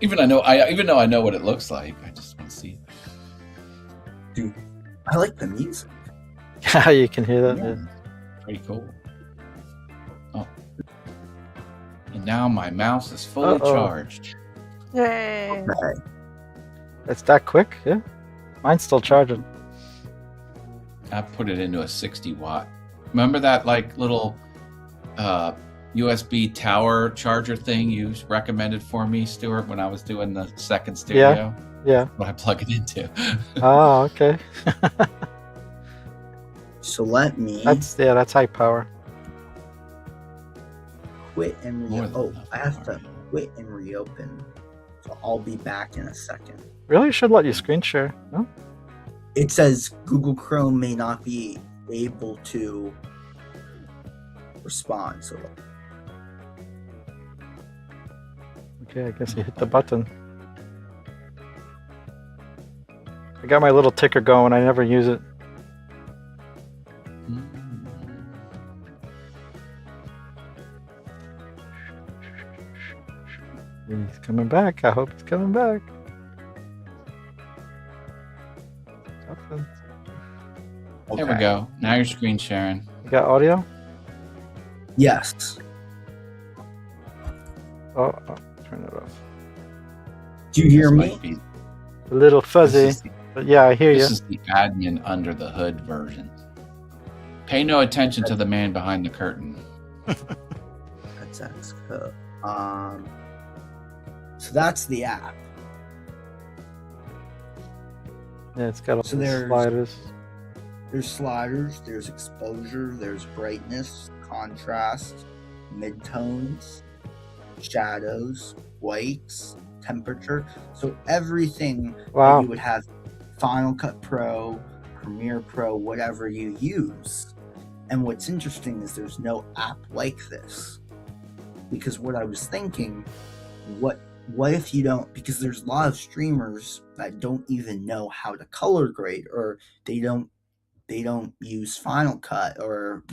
even though I know what it looks like, I just want to see it. Dude, I like the music. Yeah, you can hear that. Yeah, pretty cool. Oh, and now my mouse is fully charged. Yay! Okay. It's that quick, yeah. Mine's still charging. I put it into a 60 watt. Remember that like little USB tower charger thing you recommended for me, Stuart, when I was doing the second stereo? Yeah. What I plug it into. Oh, okay. So let me That's high power. quit and More than oh, enough I have to power. quit and reopen. So I'll be back in a second. Really should let you screen share. No? It says Google Chrome may not be able to respond. So Okay, I guess you hit the button. I got my little ticker going. I never use it. He's coming back. I hope he's coming back. Something. There we go. Now you're screen sharing. You got audio? Yes. Oh, turn it off. Do you hear This me? might be- A little this fuzzy, is the- but yeah, I hear you. This is the admin under the hood version. Pay no attention to the man behind the curtain. That's Xcode. So that's the app. Yeah, it's got all So the there's- sliders. There's sliders, there's exposure, there's brightness, contrast, midtones, shadows, whites, temperature. So everything that Wow. you would have Final Cut Pro, Premiere Pro, whatever you use. And what's interesting is there's no app like this. Because what I was thinking, what if you don't, because there's a lot of streamers that don't even know how to color grade, or they don't use Final Cut, or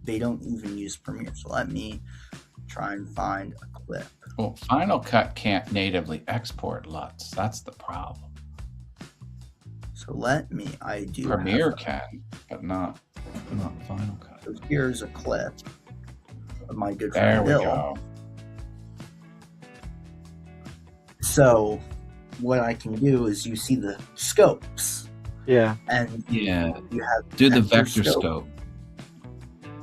they don't even use Premiere. So let me try and find a clip. Well, Final Cut can't natively export LUTs. That's the problem. So I do Premiere have- can, but not Final Cut. So here's a clip of my good There friend we Bill. go. So what I can do is you see the scopes, Yeah. and Yeah. you have Do the vector vector scope.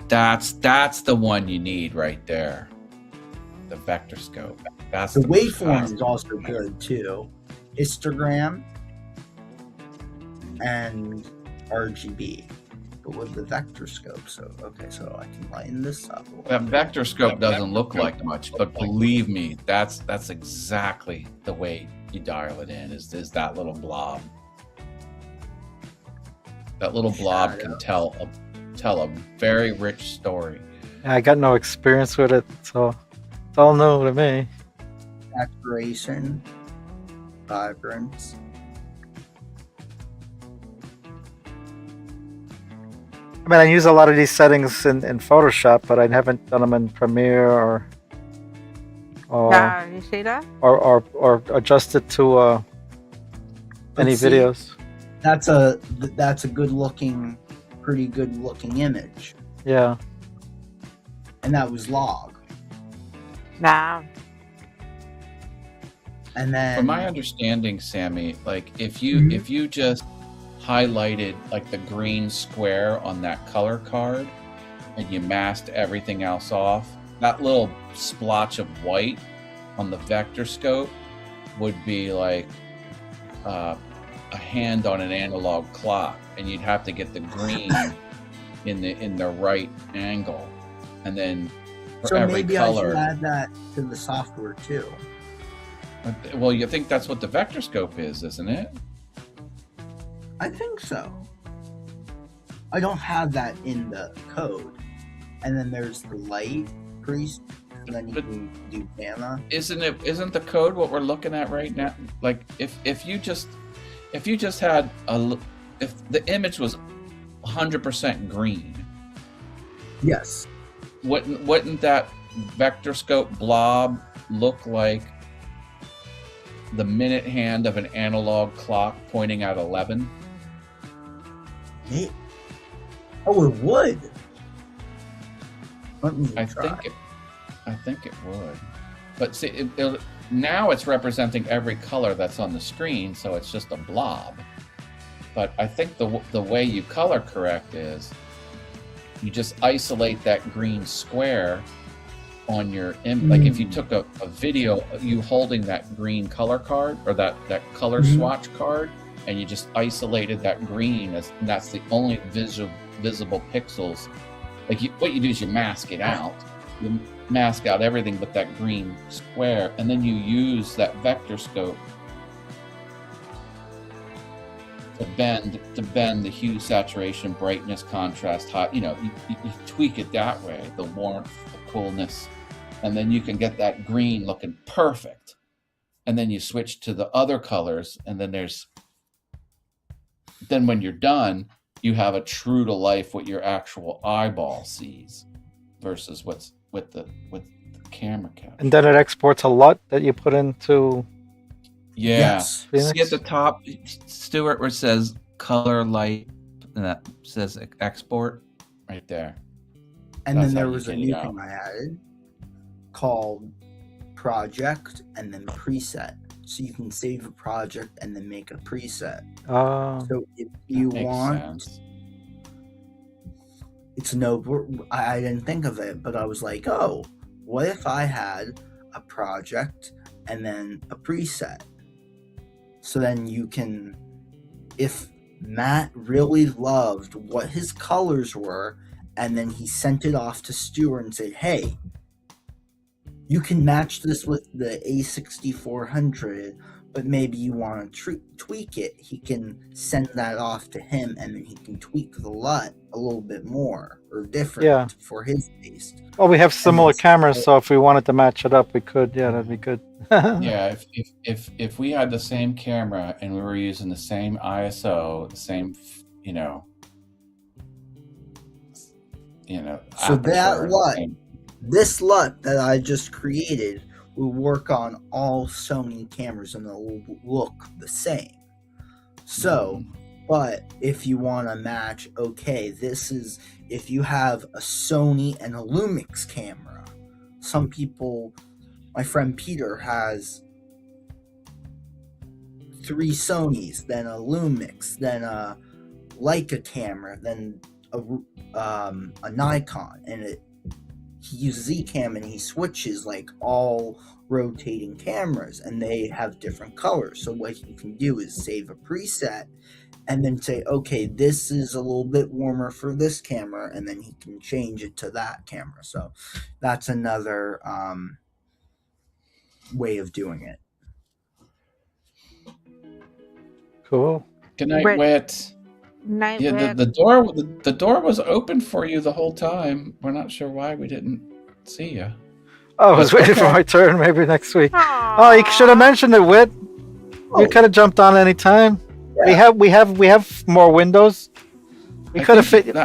That's the one you need right there. The vector scope. That's The the waveform is also good too. Histogram and RGB. but with the vector scope. So okay, so I can lighten this up. That vector scope doesn't look like much, but believe me, that's exactly the way you dial it in. Is that little blob? That little blob can tell a very rich story. I got no experience with it, so it's all new to me. Saturation, vibrance. I mean, I use a lot of these settings in Photoshop, but I haven't done them in Premiere or Yeah, you see that? or adjusted to any see, videos. That's a pretty good looking image, Yeah. and that was log. Nah. And then, From my understanding, Sammy, like if you just highlighted like the green square on that color card and you masked everything else off, that little splotch of white on the vector scope would be like a hand on an analog clock, and you'd have to get the green in the right angle, and then for so every maybe color. I should add that to the software too. Well, you think that's what the vector scope is, isn't it? I think so. I don't have that in the code. And then there's the light priest, and then you can do gamma. Isn't the code what we're looking at right now? Like if you just had if the image was 100% green, Yes. wouldn't that vector scope blob look like the minute hand of an analog clock pointing at 11? Oh, it would. Let me I try. think it would. But see, now it's representing every color that's on the screen, so it's just a blob. But I think the way you color correct is you just isolate that green square on your image. Like if you took a video of you holding that green color card or that color swatch card, and you just isolated that green and that's the only visible pixels. Like what you do is you mask it out. You mask out everything but that green square, and then you use that vector scope to bend the hue, saturation, brightness, contrast, hot. You tweak it that way, the warmth, the coolness, and then you can get that green looking perfect. And then you switch to the other colors, and then when you're done, you have a true to life what your actual eyeball sees versus what's with the camera capture. And then it exports a LUT that you put into. Yeah. Yes. See at the top, Stuart, where it says color light, and that says export right there. And That's then there how you was a get it new out. thing I added called project and then preset. So you can save a project and then make a preset. So if you Makes want, sense. it's no, I didn't think of it, but I was like, oh, what if I had a project and then a preset? So then you can, if Matt really loved what his colors were, and then he sent it off to Stuart and said, hey, you can match this with the A6400, but maybe you want to tweak it. He can send that off to him, and then he can tweak the LUT a little bit more or different for his taste. Well, we have similar cameras, so if we wanted to match it up, we could. Yeah, that'd be good. Yeah, if we had the same camera and we were using the same ISO, the same, So that aperture, LUT, same- this LUT that I just created will work on all Sony cameras and it'll look the same. So, but if you want to match, okay, this is if you have a Sony and a Lumix camera. Some people, my friend Peter has 3 Sonys, then a Lumix, then a Leica camera, then a Nikon, and he uses Ecamm and he switches like all rotating cameras, and they have different colors. So what you can do is save a preset and then say, okay, this is a little bit warmer for this camera, and then he can change it to that camera. So that's another way of doing it. Cool. Good night, Wait. Wit. Night Yeah, Wit. the door was open for you the whole time. We're not sure why we didn't see you. Oh, I was waiting for Okay. my turn. Maybe next week. Aw. Oh, you should have mentioned it, Wit. You Oh. could have jumped on any time. Yeah. We have more windows. We I could have think- fit.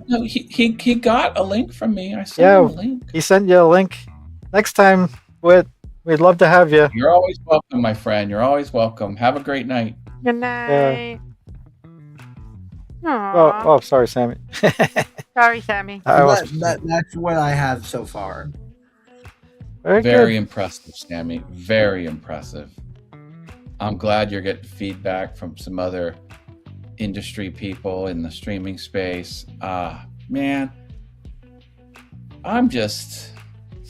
no, he got a link from me. I sent Yeah. him a link. He sent you a link. Next time, Wit, we'd love to have you. You're always welcome, my friend. You're always welcome. Have a great night. Good night. Oh, sorry, Sammy. Sorry, Sammy. I was That's what I have so far. very Very good. impressive, Sammy. Very impressive. I'm glad you're getting feedback from some other industry people in the streaming space. Man,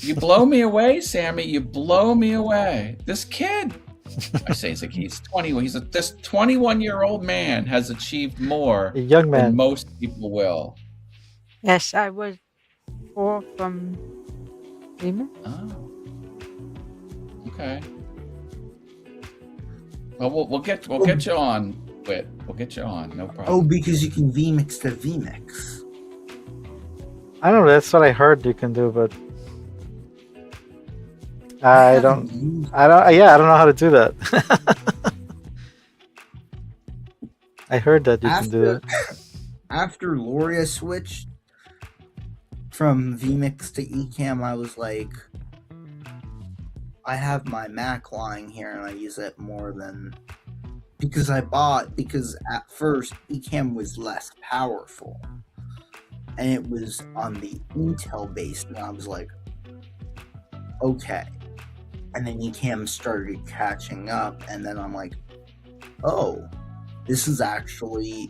you blow me away, Sammy. You blow me away. This kid, I say he's 20. This 21-year-old man has achieved more A young than man. most people will. Yes, I was 4 from Demon. Oh. Okay. Well, we'll get you on, Whit. We'll get you on. No problem. Oh, because you can vmix to vmix. I don't know. That's what I heard you can do, but I don't. Yeah, I don't know how to do that. I heard that you can do that. After Loria switched from vmix to eCam, I was like, I have my Mac lying here and I use it more than because at first eCam was less powerful and it was on the Intel base, and I was like, okay. And then eCam started catching up, and then I'm like, oh, this is actually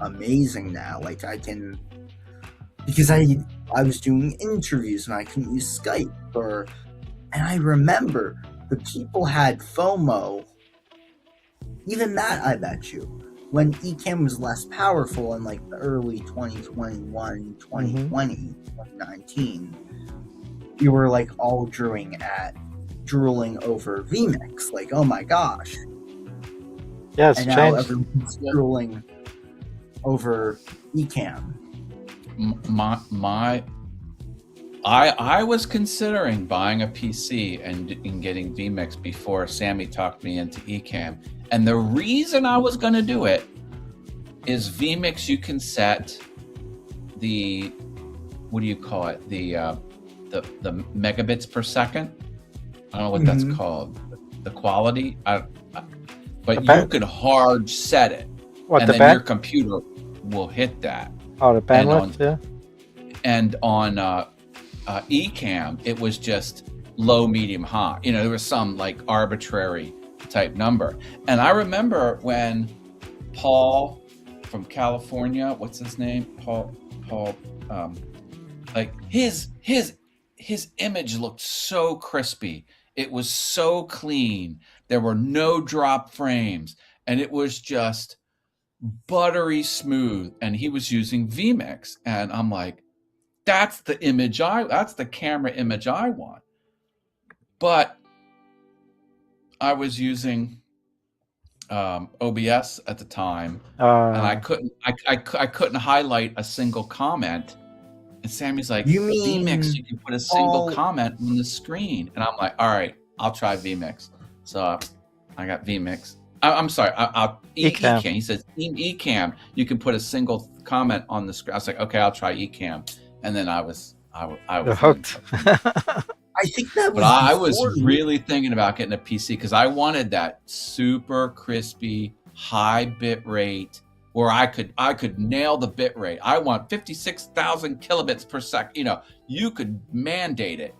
amazing now. Like, I can, because I was doing interviews and I couldn't use Skype, and I remember the people had FOMO, even that, I bet you, when eCam was less powerful in like the early 2021, 2020, 2019, you were like all drooling over vmix, like, oh my gosh. Yeah, it's And now changed. everyone's drooling over eCam. I was considering buying a PC and getting vmix before Sammy talked me into eCam, and the reason I was going to do it is vmix. You can set the, what do you call it, the megabits per second. I don't know what that's called. The quality, but you can hard set it, What, and the then your band? computer will hit that. Oh, the bandwidth. Yeah. And on eCam, it was just low, medium, high. You know, there was some like arbitrary type number. And I remember when Paul from California, what's his name? Paul, like his image looked so crispy. It was so clean. There were no drop frames, and it was just buttery smooth. And he was using vmix, and I'm like, that's the camera image I want. But I was using OBS at the time, and I couldn't highlight a single comment. And Sammy's like, You mean vmix, you can put a single all- comment on the screen. And I'm like, all right, I'll try vmix. So I got vmix. I'm sorry, eCam. eCam. He says, eCam, you can put a single comment on the screen. I was like, okay, I'll try eCam. And then I was You're hooked. I think that was but I was before you- really thinking about getting a PC because I wanted that super crispy, high bit rate where I could nail the bit rate. I want 56,000 kilobits per second. You know, you could mandate it,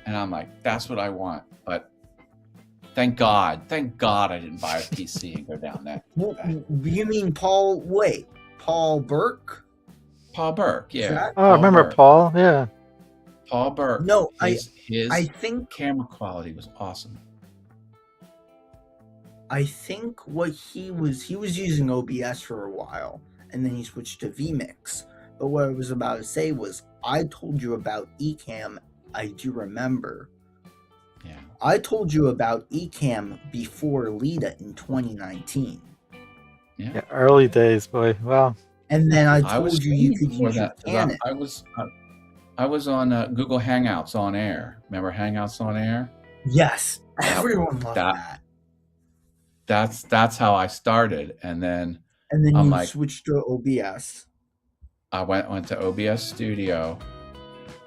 and I'm like, that's what I want. But thank God I didn't buy a PC and go down that. You mean Paul? Wait, Paul Burke? Paul Burke, yeah. Oh, I remember Burke. Paul. Yeah. Paul Burke. No, his I think camera quality was awesome. I think what he was using OBS for a while, and then he switched to vMix. But what I was about to say was, I told you about Ecamm. I do remember. Yeah. I told you about Ecamm before Lita in 2019. Yeah, early days, boy. Wow. And then I was told you streaming could before use your that, 'cause Canon. I was on Google Hangouts on Air. Remember Hangouts on Air? Yes, everyone loved that. That's how I started, and then And then I'm you like, switched to OBS. I went to OBS Studio.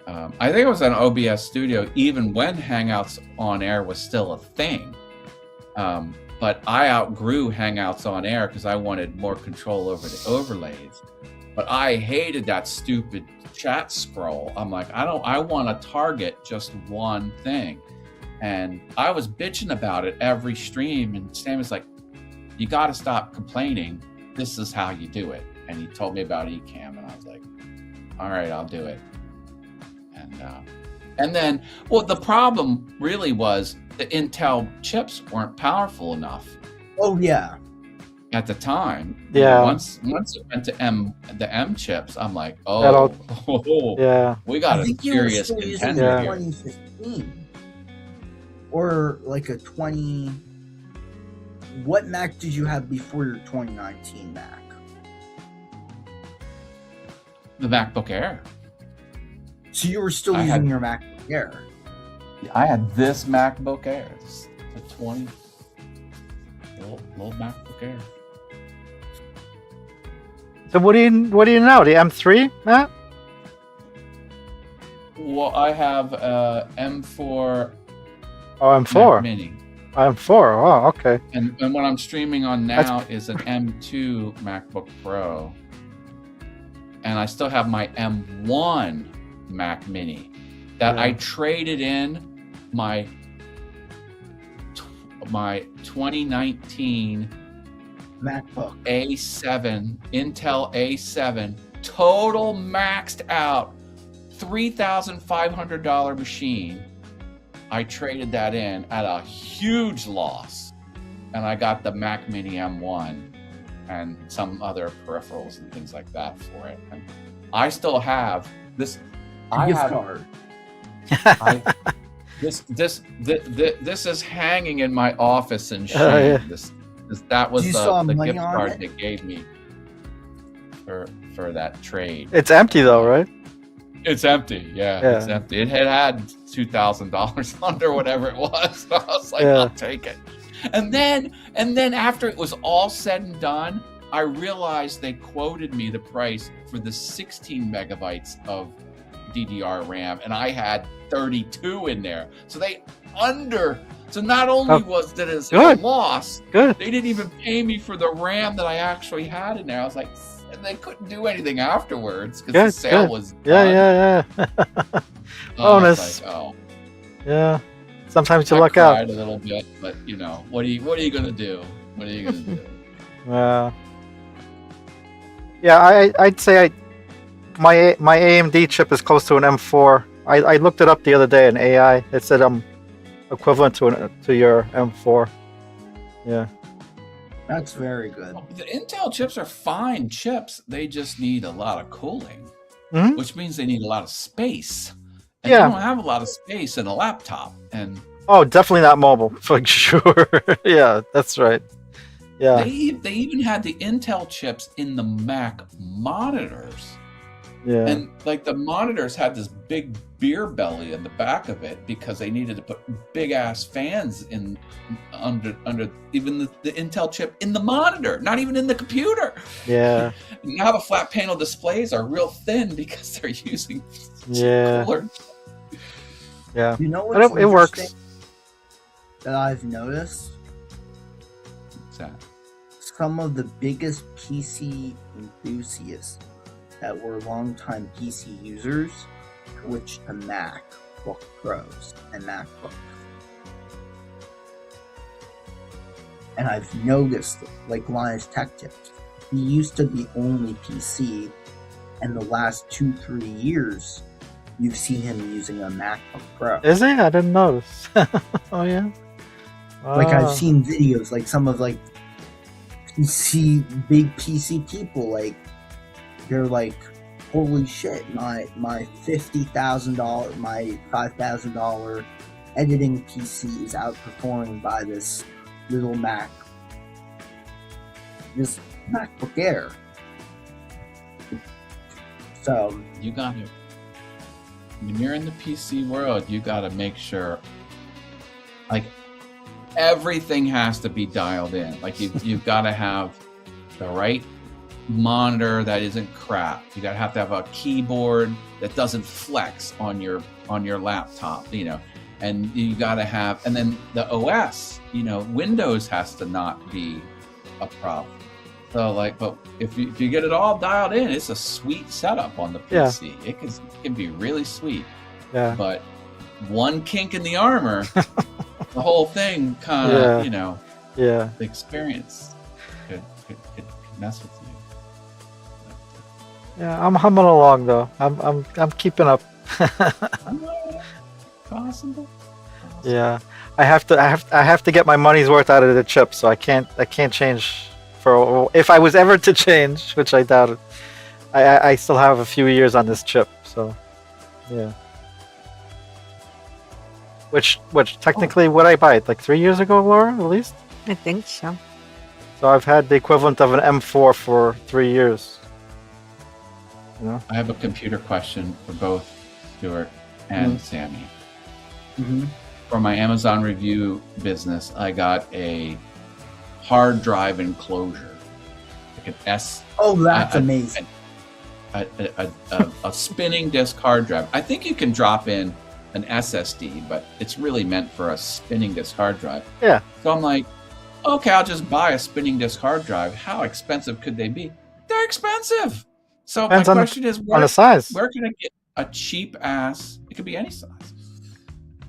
I think it was on OBS Studio even when Hangouts on Air was still a thing. But I outgrew Hangouts on Air because I wanted more control over the overlays. But I hated that stupid chat scroll. I'm like, I want to target just one thing. And I was bitching about it every stream, and Sam was like, you got to stop complaining. This is how you do it. And he told me about Ecamm, and I was like, all right, I'll do it. And then, well, the problem really was the Intel chips weren't powerful enough. Oh yeah. At the time. Yeah. Once it went to the M chips, I'm like, oh, yeah. we got I a think you were serious still using contender the here. 2015 or like a 20. What Mac did you have before your 2019 Mac? The MacBook Air. So you were still I using had- your MacBook Air. I had this MacBook Air. It's a 20 little MacBook Air. So what do you know? The M3, Matt? Well, I have M4 Oh, M4. Mac Mini. M4. Oh, okay. And what I'm streaming on now is an M2 MacBook Pro. And I still have my M1 Mac Mini that I traded in my 2019 MacBook. A7, Intel A7, total maxed out $3,500 machine. I traded that in at a huge loss, and I got the Mac Mini M1 and some other peripherals and things like that for it. And I still have this. Gift card. This is hanging in my office in shame. Yeah. That was You saw the money gift on card it? they gave me for that trade. It's empty though, right? It's empty. Yeah, it's empty. It had $2,000 on or whatever it was. So I was like, I'll take it. And then after it was all said and done, I realized they quoted me the price for the 16 megabytes of DDR RAM, and I had 32 in there. So so not only was that a loss, they didn't even pay me for the RAM that I actually had in there. I was like, and they couldn't do anything afterwards because the sale was done. Yeah. Bonus. Like, yeah. Sometimes you I luck out. cried a little bit, but what are you gonna do? What are you gonna do? Yeah, I'd say my AMD chip is close to an M4. I looked it up the other day in AI. It said I'm equivalent to your M4. Yeah. That's very good. The Intel chips are fine chips. They just need a lot of cooling, which means they need a lot of space. And you don't have a lot of space in a laptop. And definitely not mobile for sure. Yeah, that's right. Yeah. They even had the Intel chips in the Mac monitors. Yeah. And like the monitors had this big beer belly in the back of it because they needed to put big ass fans in under even the Intel chip in the monitor, not even in the computer. Yeah. Now the flat panel displays are real thin because they're using cooler. Yeah. You know what's it works. That I've noticed? What's that? Some of the biggest PC enthusiasts that were longtime PC users switched to MacBook Pros and MacBooks. And I've noticed, like Linus Tech Tips, he used to be only PC, and the last 2-3 years, you've seen him using a MacBook Pro. Is he? I didn't notice. Oh yeah. Like I've Ah. seen videos, like some of like big PC people, like they're like, holy shit, my $50,000, my $5,000 editing PC is outperformed by this little this MacBook Air. So You got to, when you're in the PC world, you got to make sure, like, everything has to be dialed in. Like, you've got to have the right monitor that isn't crap. You got to have a keyboard that doesn't flex on your laptop, you know, and you got to have, and then the OS, you know, Windows has to not be a problem. So like, but if you get it all dialed in, it's a sweet setup on the PC. Yeah. It can be really sweet. Yeah. But one kink in the armor, the whole thing kind of, Yeah. you know, Yeah. the experience could mess with you. Yeah. I'm humming along though. I'm keeping up. Possible. Yeah. I have to get my money's worth out of the chip, so I can't change. If I was ever to change, which I doubt it, I still have a few years on this chip. So, yeah. Which technically would I buy it like 3 years ago, Laura, at least? I think so. So I've had the equivalent of an M4 for 3 years. You know? I have a computer question for both Stuart and Sammy. mm-hmm. For my Amazon review business, I got a hard drive enclosure, like an S. Oh, that's amazing. A spinning disk hard drive. I think you can drop in an SSD, but it's really meant for a spinning disk hard drive. Yeah. So I'm like, okay, I'll just buy a spinning disk hard drive. How expensive could they be? They're expensive. So Depends my on question is, on the size. where can I get a cheap ass? It could be any size.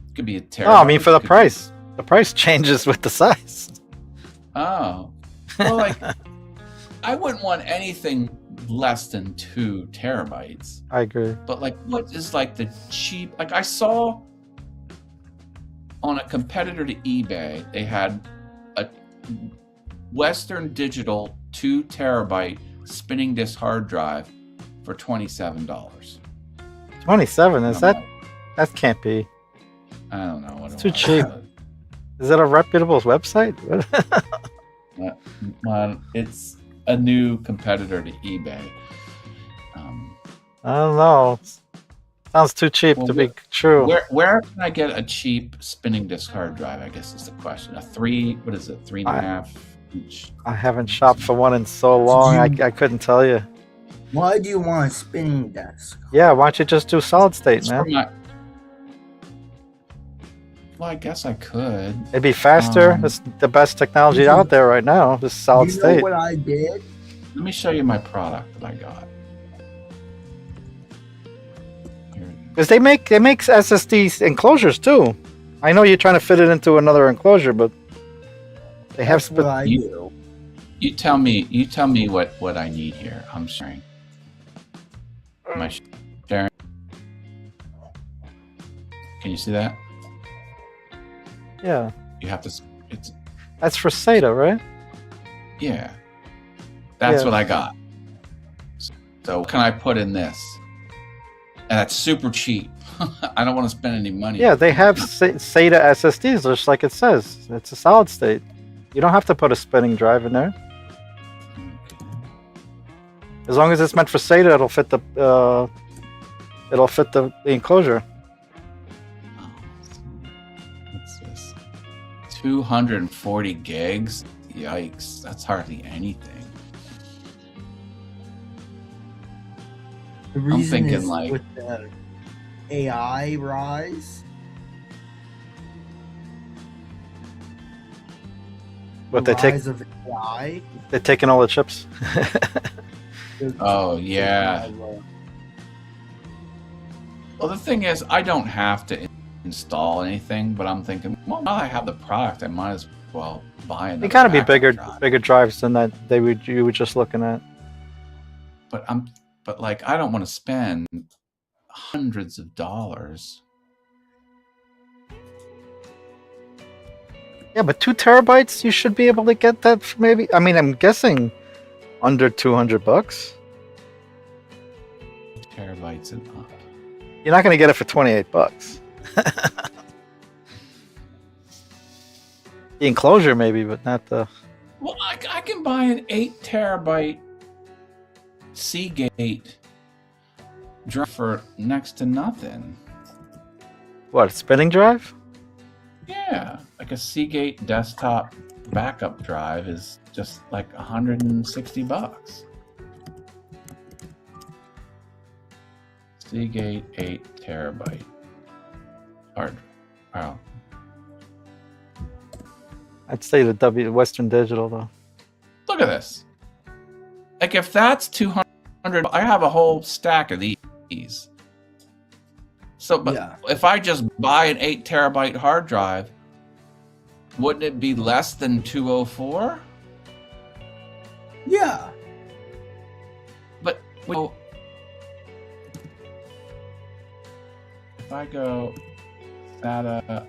It could be a terabyte. No, I mean for the it could price. The price changes with the size. Oh, well, like I wouldn't want anything less than 2 terabytes. I agree. But like, what is like the cheap? Like I saw on a competitor to eBay, they had a Western Digital 2 terabyte spinning disk hard drive for $27. 27, is I'm that? like, That can't be. I don't know what It's it too was, cheap. Is it a reputable website? Well, it's a new competitor to eBay. I don't know. Sounds too cheap Well, to be true. Where can I get a cheap spinning disk hard drive? I guess is the question. A 3.5 inch. I haven't shopped for one in so long. I couldn't tell you. Why do you want a spinning desk? Yeah, why don't you just do solid state, It's for man? my- Well, I guess I could. It'd be faster. It's the best technology out there right now. This solid You know state. what I did? Let me show you my product that I got. Here. Because they make SSD enclosures too. I know you're trying to fit it into another enclosure, but they have. That's what I do. You tell me what I need here. I'm sharing. Am I sharing? Can you see that? Yeah, You have to. It's that's for SATA, right? yeah. That's Yeah. what I got. So what can I put in this? And that's super cheap. I don't want to spend any money. Yeah, they have SATA SSDs, just like it says. It's a solid state. You don't have to put a spinning drive in there. As long as it's meant for SATA, it'll fit the enclosure. Oh, what's this? 240 gigs? Yikes! That's hardly anything. The reason thinking, is like- with the AI rise. But the they take rise of AI. they're taking all the chips. Oh yeah. Well, the thing is, I don't have to install anything, but I'm thinking, well, now I have the product, I might as well buy another. They gotta be backup bigger drive. drives than that you were just looking at. But like, I don't want to spend hundreds of dollars. Yeah, but 2 terabytes, you should be able to get that for maybe. I mean, I'm guessing under $200. Terabytes and up. You're not going to get it for $28. The enclosure, maybe, but not the. Well, I can buy an 8 terabyte Seagate drive for next to nothing. What, spinning drive? Yeah, like a Seagate desktop backup drive is just like $160. Seagate 8 terabyte hard. Wow. I'd say the Western Digital, though. Look at this. Like if that's 200, I have a whole stack of these. So, but Yeah. if I just buy an 8 terabyte hard drive, wouldn't it be less than 204? Yeah. But well, if I go SATA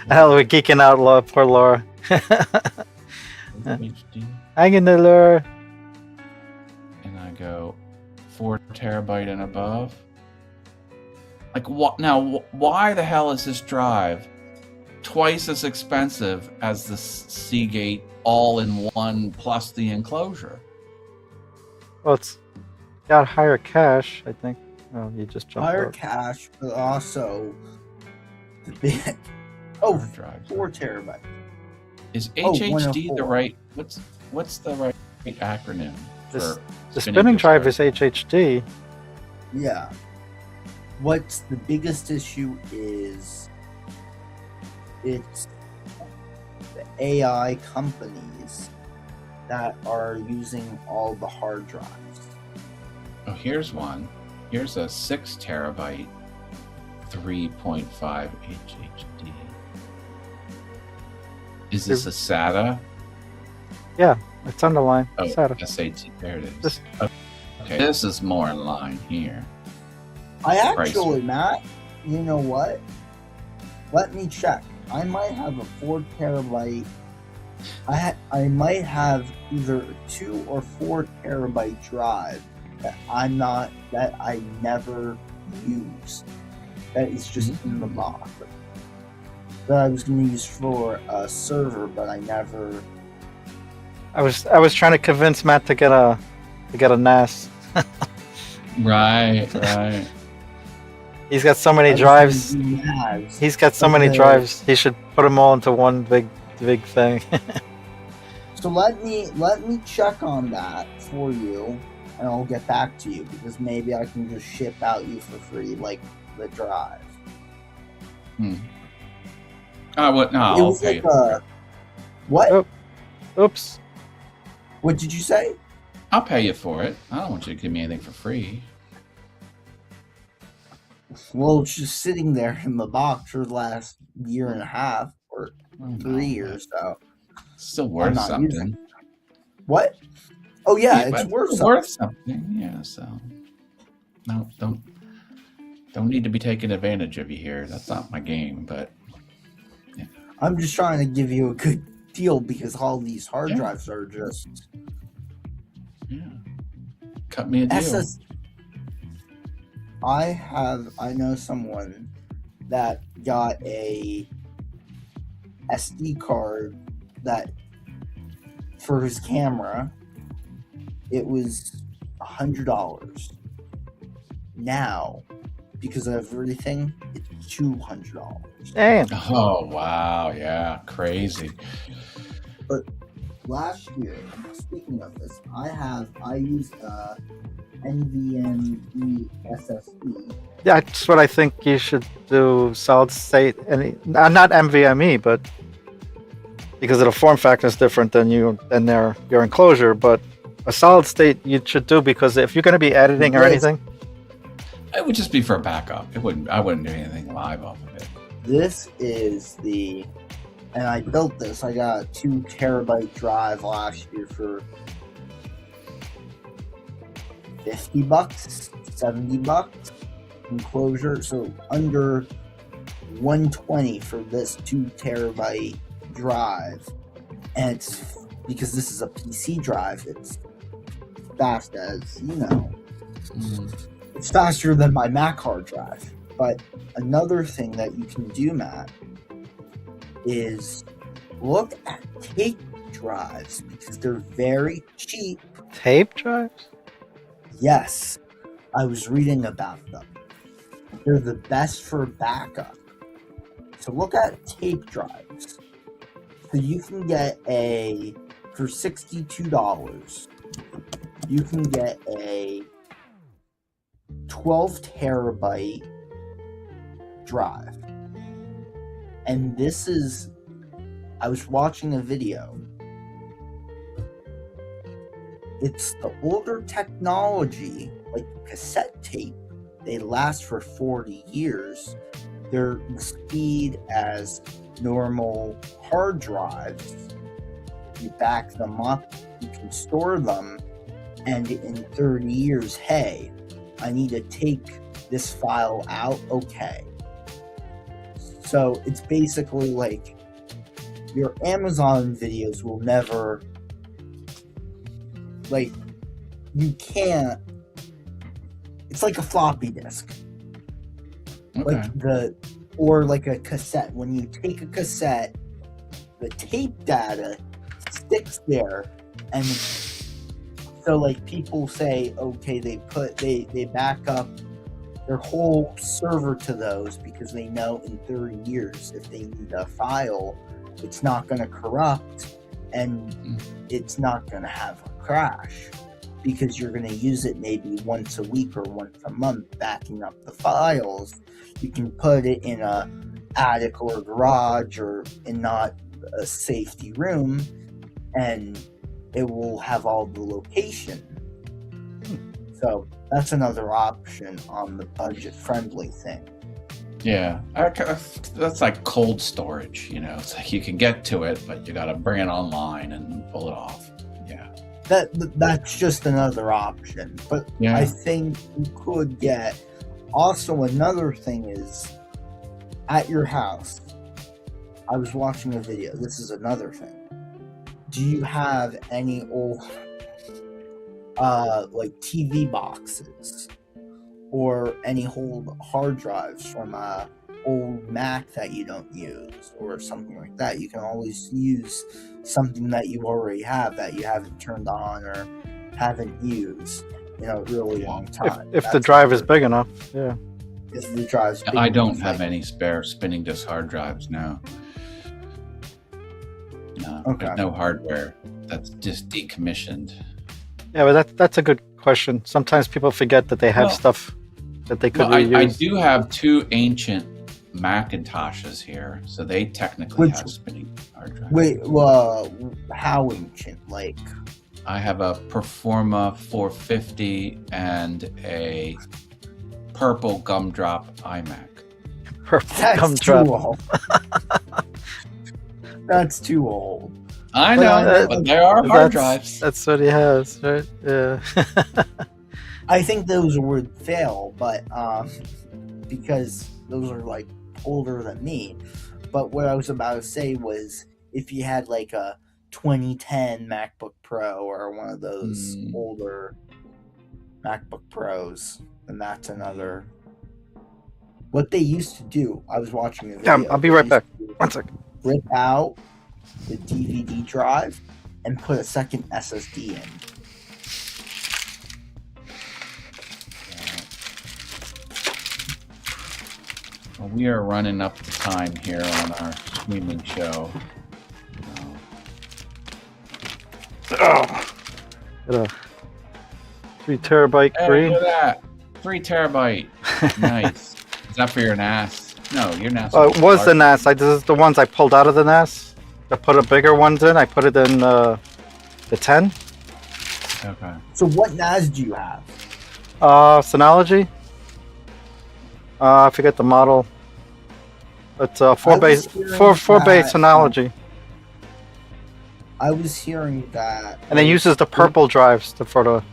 Hell, we're geeking out, poor Laura. HD, Hang in there, Laura. and I go 4 terabyte and above. Like what? Now, why the hell is this drive twice as expensive as the Seagate all-in-one plus the enclosure? Well, it's got higher cache, I think. Oh, you just jumped Higher out. cache, but also the big. Oh, Hard drives. 4 terabytes. Is Oh, HHD the 104. right? What's the right acronym This- for The spinning disk drive drive? is HHD. Yeah. What's the biggest issue is it's the AI companies that are using all the hard drives. Oh, here's one. Here's a 6 terabyte 3.5 HHD. Is this a SATA? It's underlined. Oh, SATA. SAT. There it is. This- Okay, this is more in line here. I Price. actually, Matt, you know what? Let me check. I might have a 4 terabyte. I might have either a 2 or 4 terabyte drive that I never use. That is just in the box. That I was going to use for a server, but I never. I was trying to convince Matt to get a NAS. Right. He's got so many I was drives. gonna do NAS. He's got so many Okay. drives. He should put them all into one big thing. So let me check on that for you, and I'll get back to you because maybe I can just ship out you for free, like the drive. What? No, It I'll was pay like for it. a what? Oh. Oops. What did you say? I'll pay you for it. I don't want you to give me anything for free. Well, it's just sitting there in the box for the last year and a half or Oh, 3 no, years. So Still worth not something. using what? Oh yeah, but it's worth worth something. something. Yeah. So no, don't need to be taking advantage of you here. That's not my game. But I'm just trying to give you a good deal because all these hard Yeah. drives are just yeah, cut me a deal. SS. I know someone that got a SD card that for his camera it was $100. Now, because of everything, it's $200. Damn. Oh wow, yeah, crazy. Last year, speaking of this, I used NVMe SSD. Yeah, that's what I think you should do. Solid state, not NVMe, but because of the form factor is different than your enclosure. But a solid state you should do because if you're going to be editing or Yes. anything, It would just be for a backup. I wouldn't do anything live off of it. This is and I built this. I got a 2 terabyte drive last year for $50, $70 enclosure. So under $120 for this 2 terabyte drive, and it's because this is a PC drive. It's fast as it's faster than my Mac hard drive. But another thing that you can do, Matt, is look at tape drives because they're very cheap. Tape drives? Yes, I was reading about them. They're the best for backup. So look at tape drives. So you can get for $62, you can get a 12 terabyte drive. And I was watching a video. It's the older technology, like cassette tape. They last for 40 years. They're the speed as normal hard drives. You back them up, you can store them, and in 30 years, hey, I need to take this file out, okay. So it's basically like your Amazon videos will never, like, you can't, it's like a floppy disk. Okay. Or like a cassette. When you take a cassette, the tape data sticks there, and so like people say, okay, they back up their whole server to those because they know in 30 years if they need a file, it's not going to corrupt and it's not going to have a crash because you're going to use it maybe once a week or once a month backing up the files. You can put it in a attic or garage or in not a safety room, and it will have all the location. So that's another option on the budget-friendly thing. Yeah, that's like cold storage. It's like you can get to it, but you got to bring it online and pull it off. Yeah, that's just another option. But yeah. I think you could get. Also, another thing is, at your house, I was watching a video. This is another thing. Do you have any old, like TV boxes or any old hard drives from a old Mac that you don't use or something like that? You can always use something that you already have that you haven't turned on or haven't used in a really long time. If the drive is big enough, yeah. If the drive's big I don't enough, have any spare spinning disk hard drives now. No, Okay. There's no hardware that's just decommissioned. Yeah, but that's a good question. Sometimes people forget that they have Well- stuff that they could Well, I reuse. do have two ancient Macintoshes here, so they technically Which- have spinning hard drives. Wait, well, how ancient? Like, I have a Performa 450 and a purple gumdrop iMac. Purple that's gumdrop. too old. That's too old. I But know, but there are hard drives. That's what he has, right? Yeah. I think those would fail, but because those are like older than me. But what I was about to say was, if you had like a 2010 MacBook Pro or one of those older MacBook Pros, then that's another. What they used to do, I was watching a video. Yeah, I'll be right back. 1 second. Rip out the DVD drive and put a second SSD in. Well, we are running up the time here on our streaming show. Got a 3 terabyte Hey, green. look at that. 3 terabyte. Nice. Is that for your NAS? No, your NAS. It was the NAS. This is the ones I pulled out of the NAS. I put a bigger ones in. I put it in the 10. Okay. So what NAS do you have? Synology. I forget the model. It's 4-bay hearing 4-bay that- Synology, I was hearing that. and it uses the purple drives they're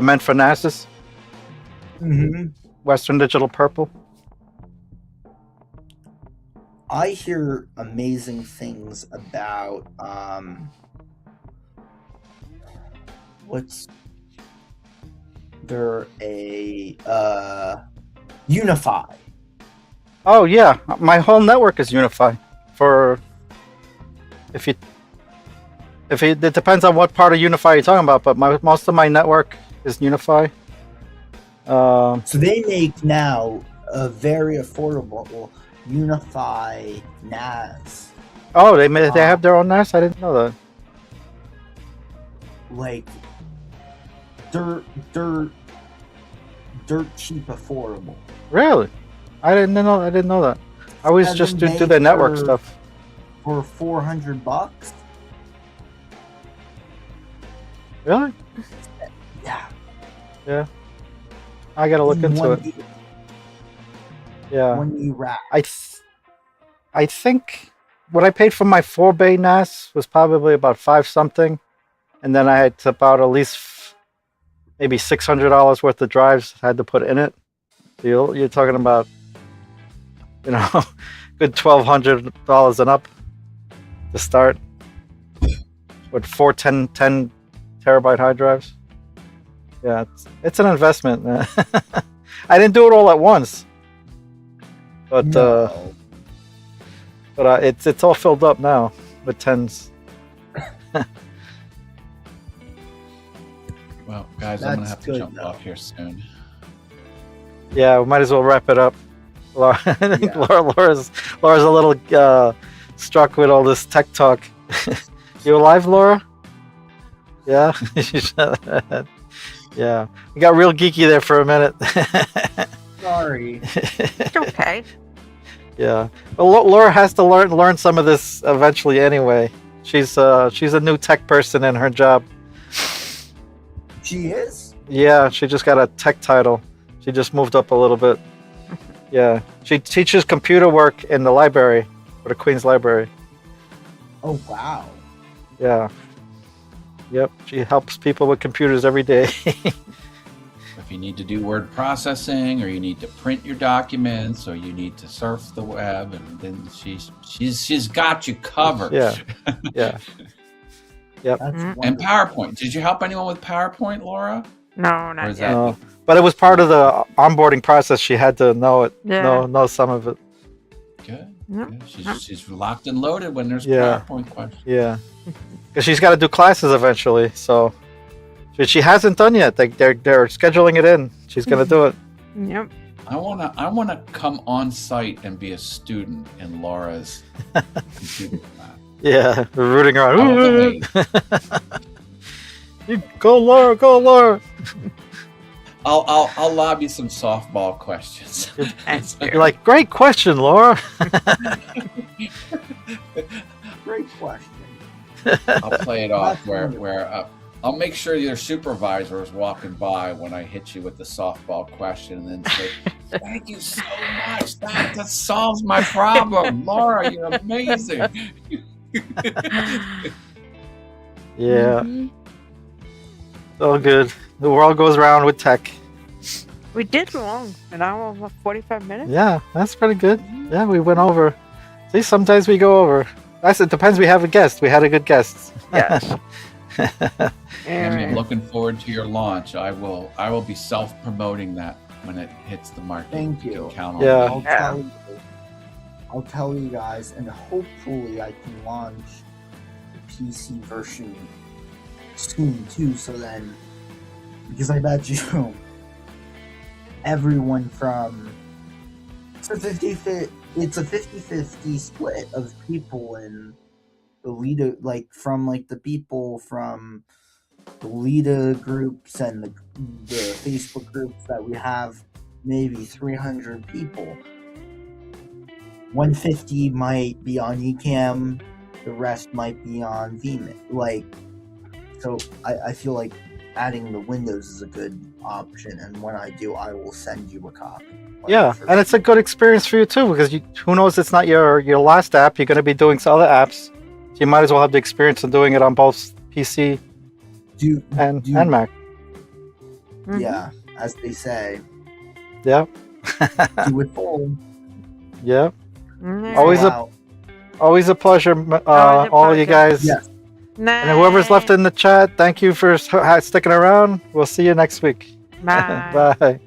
meant for NASs. Mm-hmm. Western Digital Purple. I hear amazing things about what's there a Unify. Oh yeah, my whole network is Unify. It depends on what part of Unify you're talking about, but most of my network is Unify. So they make now a very affordable Unify NAS. Oh, they have their own NAS? I didn't know that. Like dirt cheap affordable. Really? I didn't know that. I always just do the network stuff. For $400. Really? Yeah. Yeah. I gotta look into it. Yeah. One new rack. I think what I paid for my 4-bay NAS was probably about 5 something, and then I had about at least maybe $600 worth of drives I had to put in it. So you're talking about, good $1,200 and up to start with 4 10 terabyte hard drives. Yeah, it's an investment. I didn't do it all at once, but No. It's all filled up now with 10s. Well, guys, I'm gonna That's have to good, jump though. off here soon. Yeah, we might as well wrap it up. I think Yeah. Laura's a little struck with all this tech talk. You alive, Laura? Yeah. Yeah. We got real geeky there for a minute. Sorry. It's okay. Yeah. Well, Laura has to learn some of this eventually anyway. She's a new tech person in her job. She is? Yeah, she just got a tech title. She just moved up a little bit. Yeah. She teaches computer work in the library, for the Queen's Library. Oh, wow. Yeah. Yep. She helps people with computers every day. If you need to do word processing, or you need to print your documents, or you need to surf the web, and then she's got you covered. Yeah. Yeah. Yep. That's Mhm. And wonderful. PowerPoint. Did you help anyone with PowerPoint, Laura? No, Or not is yet. that- But it was part of the onboarding process. She had to know it. Yeah. Know some of it. Good. Yep. Good. She's locked and loaded when there's Yeah. PowerPoint questions. Yeah. Because she's got to do classes eventually. So she hasn't done yet. They're scheduling it in. She's gonna do it. Yep. I wanna come on site and be a student in Laura's computer class. Yeah. We're rooting her I on. will You go, Laura. Go, Laura. I'll lob you some softball questions. You're like, great question, Laura. Great question. I'll play it off That's where wonderful. I'll make sure your supervisor is walking by when I hit you with the softball question, and then say, "Thank you so much. That solves my problem, Laura. You're amazing." Yeah. Mhm. All good. The world goes around with tech. We did long. An hour and 45 minutes? Yeah, that's pretty good. Yeah, we went over. See, sometimes we go over. It depends. We have a guest. We had a good guest. Yes. And I'm Alright. looking forward to your launch. I will be self-promoting that when it hits the market. Thank you. can count on Yeah. me. I'll tell you guys, and hopefully I can launch the PC version soon too. So then, because I bet you everyone from it's a 50-50 split of people in the Lita, like from like the people from the Lita groups and the Facebook groups that we have, maybe 300 people. 150 might be on Ecamm, the rest might be on VMix. Like, so I feel like adding the Windows is a good option, and when I do, I will send you a copy. Yeah, and it's a good experience for you too, because who knows, it's not your last app. You're going to be doing some other apps, so you might as well have the experience of doing it on both PC and Mac. Mhm. Yeah, as they say, Yeah, do it full. yeah. Always a- Wow. Always a pleasure, all you pleasure. guys. Yes. And whoever's left in the chat, thank you for sticking around. We'll see you next week. Bye. Bye.